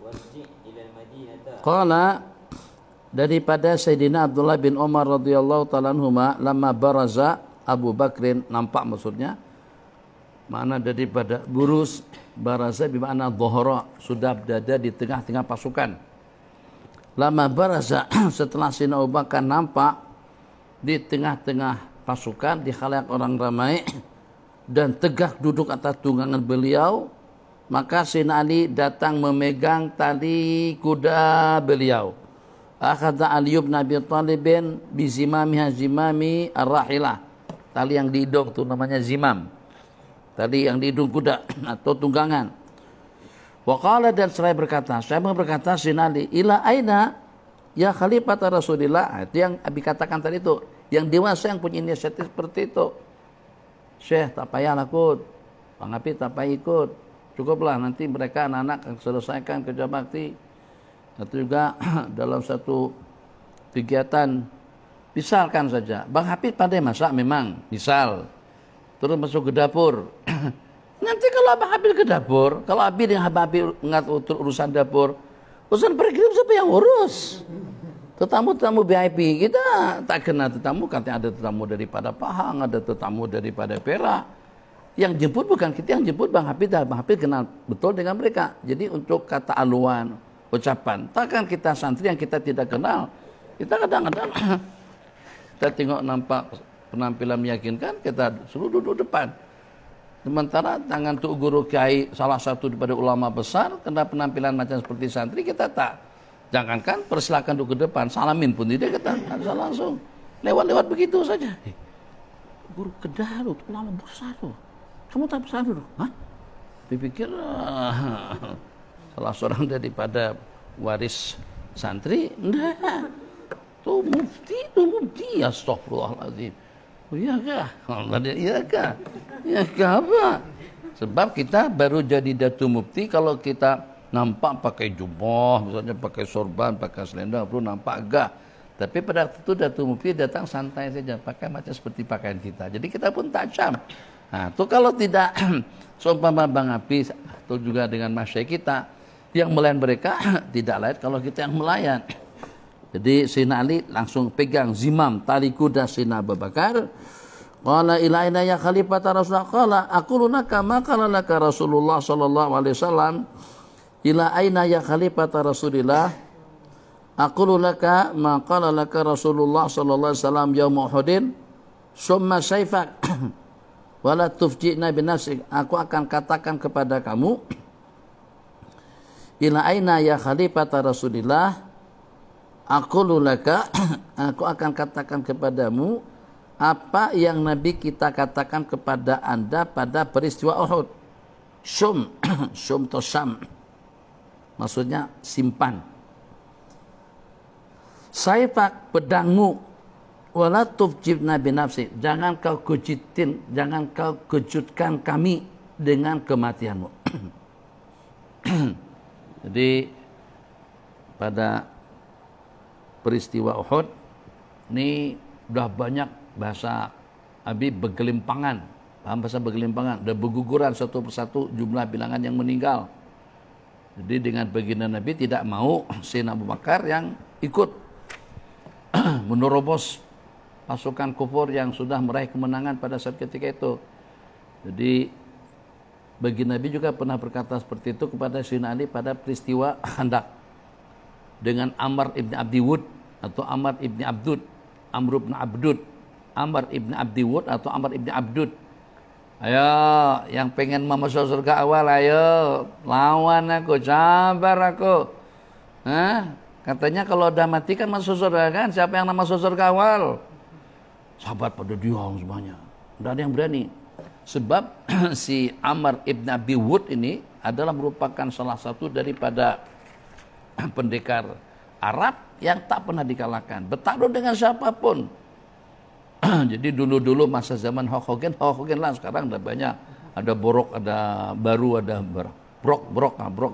warji' إلى المدينة Qala, daripada Sayyidina Abdullah bin Umar radhiyallahu ta'ala anhuma, lama baraza Abu Bakrin, nampak maksudnya, mana daripada burus, baraza bermakna dhahara, sudah berada di tengah-tengah pasukan. Lama baraza, setelah Sayyidina Abu Bakar nampak di tengah-tengah pasukan, di khalayak orang ramai, dan tegak duduk atas tunggangan beliau, maka Sayyidina Ali datang memegang tali kuda beliau. Akhadha Ali bin Abi Thalib zimami ar-rahilah. Tali yang dihidung itu namanya zimam. Tali yang dihidung kuda atau tunggangan. Wa qala, dan saya berkata Sayyidina Ali, ila aina ya khalifata Rasulillah. Itu yang Abi katakan tadi itu, yang dewasa yang punya inisiatif seperti itu. Syekh tak payahlah ikut, Bang Hafid tak payah ikut, cukuplah nanti mereka anak-anak selesaikan kerja bakti. Atau juga dalam satu kegiatan, misalkan saja Bang Hafid pandai masak memang, misal, terus masuk ke dapur. Nanti kalau Abang Hafid ke dapur, kalau Abi yang Habib ngatur urusan dapur, urusan pergirim siapa yang urus? Tetamu-tetamu VIP kita tak kena tetamu, katanya ada tetamu daripada Pahang, ada tetamu daripada Perak. Yang jemput bukan kita, yang jemput Bang Hafid. Bang Hafid kenal betul dengan mereka. Jadi untuk kata aluan, ucapan, takkan kita santri yang kita tidak kenal. Kita kadang-kadang kita tengok nampak penampilan meyakinkan, kita suruh duduk depan. Sementara tangan Tuk Guru Kiai, salah satu daripada ulama besar, kena penampilan macam seperti santri, kita tak. Jangankan persilakan duduk ke depan, salamin pun tidak, kita bisa langsung lewat-lewat begitu saja. Guru Kedah lu, ulama besar tuh. Kamu tak besar dulu? Hah? Dipikir salah seorang daripada waris santri? Enggak. Tuh mufti, astagfirullahaladzim. Oh, iya kah? Iya kah? Iya kah apa? Sebab kita baru jadi datu mufti kalau kita nampak pakai jubah, misalnya pakai sorban, pakai selendang, perlu nampak agak. Tapi pada waktu itu datu mufti datang santai saja, pakai macam seperti pakaian kita. Jadi kita pun tajam. Nah, itu kalau tidak seumpama Bang Hafiz atau juga dengan masyayikh kita yang melayan mereka, tidak lain kalau kita yang melayan. Jadi Sayyidina Ali langsung pegang zimam tali kuda Sayyidina Abu Bakar. Qala ila aina ya khalifata Rasulullah? Qala aqulu laka ma qala laka Rasulullah sallallahu alaihi wasallam. Ila aina ya khalifata Rasulillah? Aqulu laka ma qala laka Rasulullah sallallahu alaihi wasallam yaum Uhudin summa sayfak wala tufji'na binafsik. Aku akan katakan kepada kamu, ila aina ya khalifata Rasulillah, Aku lulaka, aku akan katakan kepadamu apa yang Nabi kita katakan kepada anda pada peristiwa Uhud. Syum, syum atau syam, maksudnya simpan. Saifak, pedangmu, wala tufjibna binafsi, jangan kau kejutkan kami dengan kematianmu. Jadi pada peristiwa Uhud ini udah banyak bahasa Habib bergelimpangan, paham bahasa bergelimpangan, dan berguguran satu persatu jumlah bilangan yang meninggal. Jadi dengan baginda Nabi tidak mau Sayyidina Abu Bakar yang ikut menerobos pasukan kufur yang sudah meraih kemenangan pada saat ketika itu. Jadi baginda Nabi juga pernah berkata seperti itu kepada Sayyidina Ali pada peristiwa Khandaq dengan Amr ibn Abdi Wud atau Amr ibn Abdud, Amr ibn Abdud, Amr ibn Abdi Wud atau Amr ibn Abdud. Ayo, yang pengen masuk surga awal, ayo lawan aku, sabar aku. Katanya kalau udah mati kan masuk surga kan? Siapa yang masuk surga awal? Sahabat pada diam semuanya, tidak ada yang berani. Sebab si Amr ibn Abi Wud ini adalah merupakan salah satu daripada pendekar Arab yang tak pernah dikalahkan, bertaruh dengan siapapun. Jadi dulu-dulu masa zaman Hogen lah, sekarang ada banyak, ada borok, ada baru, ada brok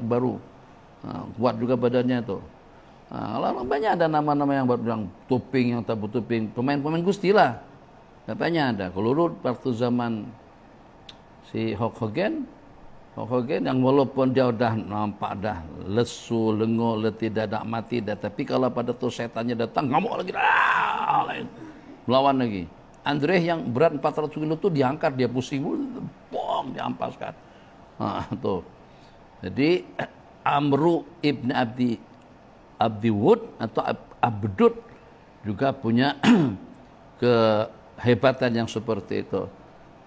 baru, kuat juga badannya tuh. Kalau banyak ada nama-nama yang berbilang tuping, yang tak bertuping, pemain-pemain Gusti lah katanya ada. Kalau dulu waktu zaman si Hogen yang walaupun dia udah nampak dah lesu, lengo, letih, dadak mati dah, tapi kalau pada tuh setannya datang ngamuk lagi, melawan lagi. Andre yang berat 400 kilo tuh diangkat, dia pusing, bong, diampaskan. Tuh. Jadi Amru ibn Abdi Wud atau Abdud juga punya kehebatan yang seperti itu.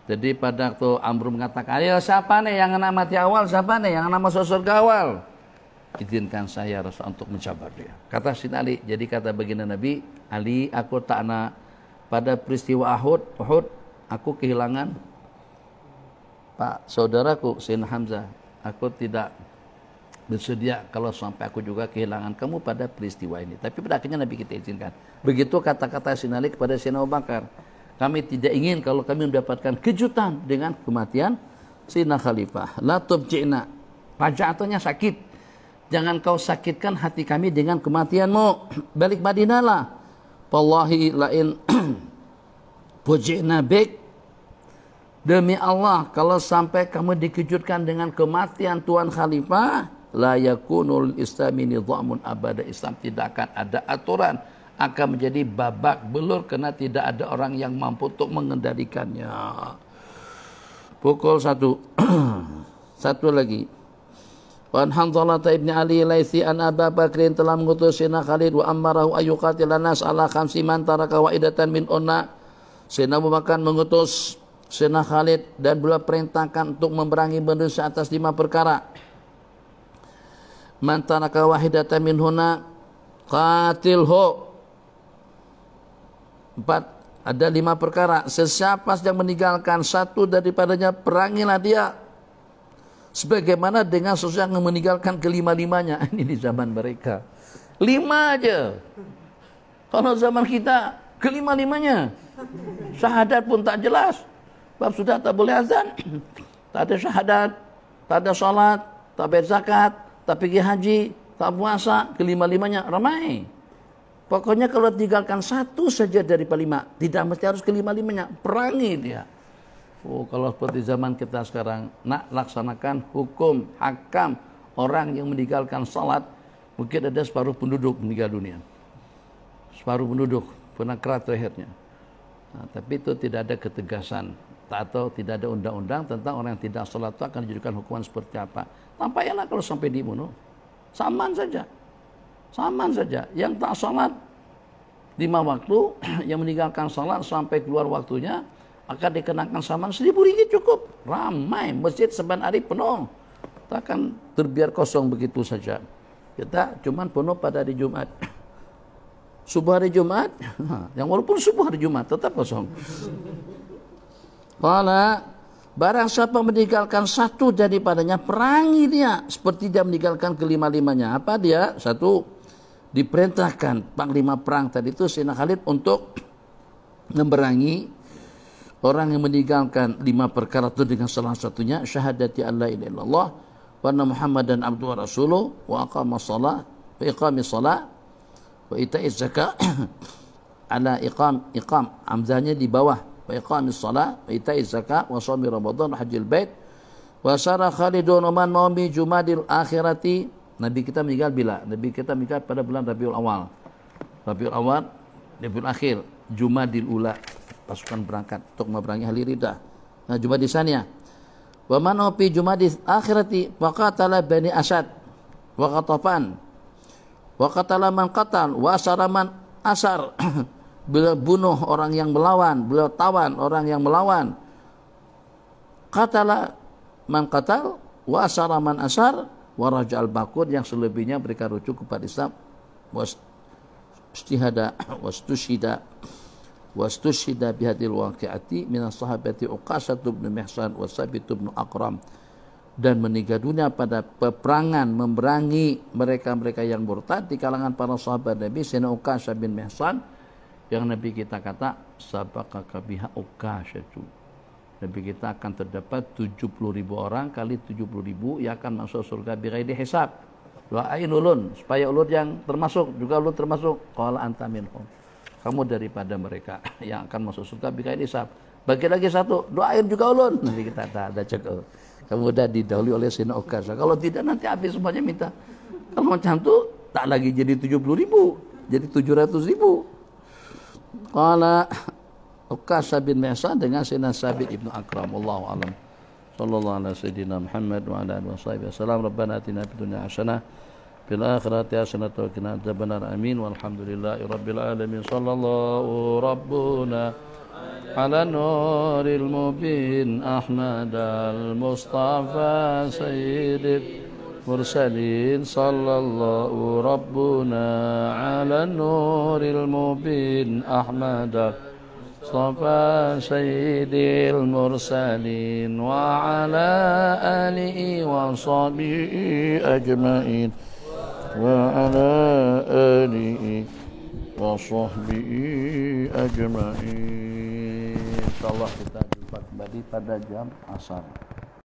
Jadi pada waktu Amr mengatakan, ayo siapa nih yang anak mati awal, siapa nih yang anak masuk surga awal? Izinkan saya Rasul untuk mencabar dia. Kata Sayyidina Ali, jadi kata baginda Nabi, Ali, aku tak nak pada peristiwa Uhud, aku kehilangan Pak saudaraku Sayyidina Hamzah. Aku tidak bersedia kalau sampai aku juga kehilangan kamu pada peristiwa ini. Tapi pada akhirnya Nabi kita izinkan. Begitu kata-kata Sayyidina Ali kepada Sayyidina Abu Bakar. Kami tidak ingin kalau kami mendapatkan kejutan dengan kematian Sayyidina Khalifah. La tubji'na. Raja'atnya sakit. Jangan kau sakitkan hati kami dengan kematianmu. Balik Madinah lah. Wallahi lain buji'na bik. Demi Allah, kalau sampai kamu dikejutkan dengan kematian Tuan Khalifah, la yakunul islami nidhamun abada. Islam tidak akan ada aturan, akan menjadi babak belur karena tidak ada orang yang mampu untuk mengendalikannya. Pukul 1. Satu lagi. Wan Hanzalah ibn Ali Laitsi an Abu Bakrin telah mengutus Sayyidina Khalid wa amarahu ayyuqatilan nas ala khamsi man taraka waidatan min unna. Sayyidina Abu Bakar mengutus Sayyidina Khalid dan beliau perintahkan untuk memerangi manusia atas 5 perkara. Man taraka wahidatan min huna qatilhu. 4, ada 5 perkara. Sesiapa yang meninggalkan satu daripadanya, perangilah dia. Sebagaimana dengan seseorang yang meninggalkan kelima-limanya. Ini di zaman mereka 5 aja. Kalau zaman kita kelima-limanya, syahadat pun tak jelas. Sebab sudah tak boleh azan, tak ada syahadat, tak ada sholat, tak bayar zakat, tak pergi haji, tak puasa, kelima-limanya ramai. Pokoknya kalau tinggalkan satu saja dari 5, tidak mesti harus kelima-limanya, perangi dia. Oh, kalau seperti zaman kita sekarang, nak laksanakan hukum hakam orang yang meninggalkan salat, mungkin ada separuh penduduk meninggal dunia. Separuh penduduk kena kerat lehernya. Nah, tapi itu tidak ada ketegasan atau tidak ada undang-undang tentang orang yang tidak salat itu akan dijadikan hukuman seperti apa. Tampaknya kalau sampai dibunuh, saman saja. Saman saja. Yang tak salat 5 waktu, yang meninggalkan salat sampai keluar waktunya, akan dikenakan saman 1.000 ringgit cukup. Ramai, masjid seban hari penuh. Takkan terbiar kosong begitu saja. Kita cuman penuh pada hari Jumat. subuh hari Jumat, yang walaupun subuh hari Jumat tetap kosong. Qala, barang siapa meninggalkan satu daripadanya, perangi dia seperti dia meninggalkan kelima-limanya. Apa dia? Satu, diperintahkan panglima perang tadi itu Sayyidina Khalid untuk memerangi orang yang meninggalkan 5 perkara itu dengan salah satunya syahadati alla ilaha illallah wa anna Muhammadan abduhu wa rasuluh wa aqamas shalah wa iqamis shalah wa ita'iz zakat ala iqam hamzahnya di bawah, wa iqamis shalah wa ita'iz zakat wa shaumi ramadan wa hajjil bait wa sara Khalidun man maumi jumadil akhirati. Nabi kita meninggal bila? Nabi kita meninggal pada bulan Rabiul Awal, Rabiul Akhir, Jumadil Ula, pasukan berangkat untuk memerangi ahli riddah. Nah, Jumadil Saniyah. Wa man fi Jumadil akhirati faqatala Bani Asad wa Qatafan wa qatala man qatal wa asara man asar. Beliau bunuh orang yang melawan, beliau tawan orang yang melawan. Qatala man qatal wa asara man asar wa raja'al baqur, yang selebihnya mereka rujuk kepada Islam. Wastushida bihadil waqi'ati minas sahabati Uqasah bin Mihsan wa Sabit bin Aqram, dan meninggal dunia pada peperangan memerangi mereka-mereka yang murtad di kalangan para sahabat Nabi, Sayyidina Uqasah bin Mihsan, yang Nabi kita kata sabaqaka biha Uqasatu. Nabi kita akan terdapat 70.000 orang kali 70.000 yang akan masuk surga bighairi hisab. Doain ulun supaya ulun yang termasuk, juga ulun termasuk. Qala anta minhum, kamu daripada mereka yang akan masuk surga bighairi hisab. Bagi lagi satu, doain juga ulun. Nabi kita ada cek. Kamu udah didahului oleh Sayyidina Uqasah. Kalau tidak nanti habis semuanya minta. Kalau macam tu tak lagi jadi 70.000, jadi 700.000. Qala Uqasah bin Mihsan dengan Sayyidina Sabit ibnu Aqram. Wallahu a'lam. Sallallahu ala sayyidina Muhammad wa ala alihi washabihi wasallam. Rabbana atina fid dunya hasanah fil akhirati hasanah wa qina adzabannar. Amin. Walhamdulillahi rabbil alamin. Sallallahu rabbuna ala nuril mubin Ahmad al-Mustafa sayyidil mursalin. Sallallahu rabbuna ala nuril mubin Ahmad Mustafa sayyidil mursalin wa ala alihi wa sahbihi ajma'in wa ala alihi wa sahbihi ajma'in. Insyaallah kita jumpa kembali pada jam asar.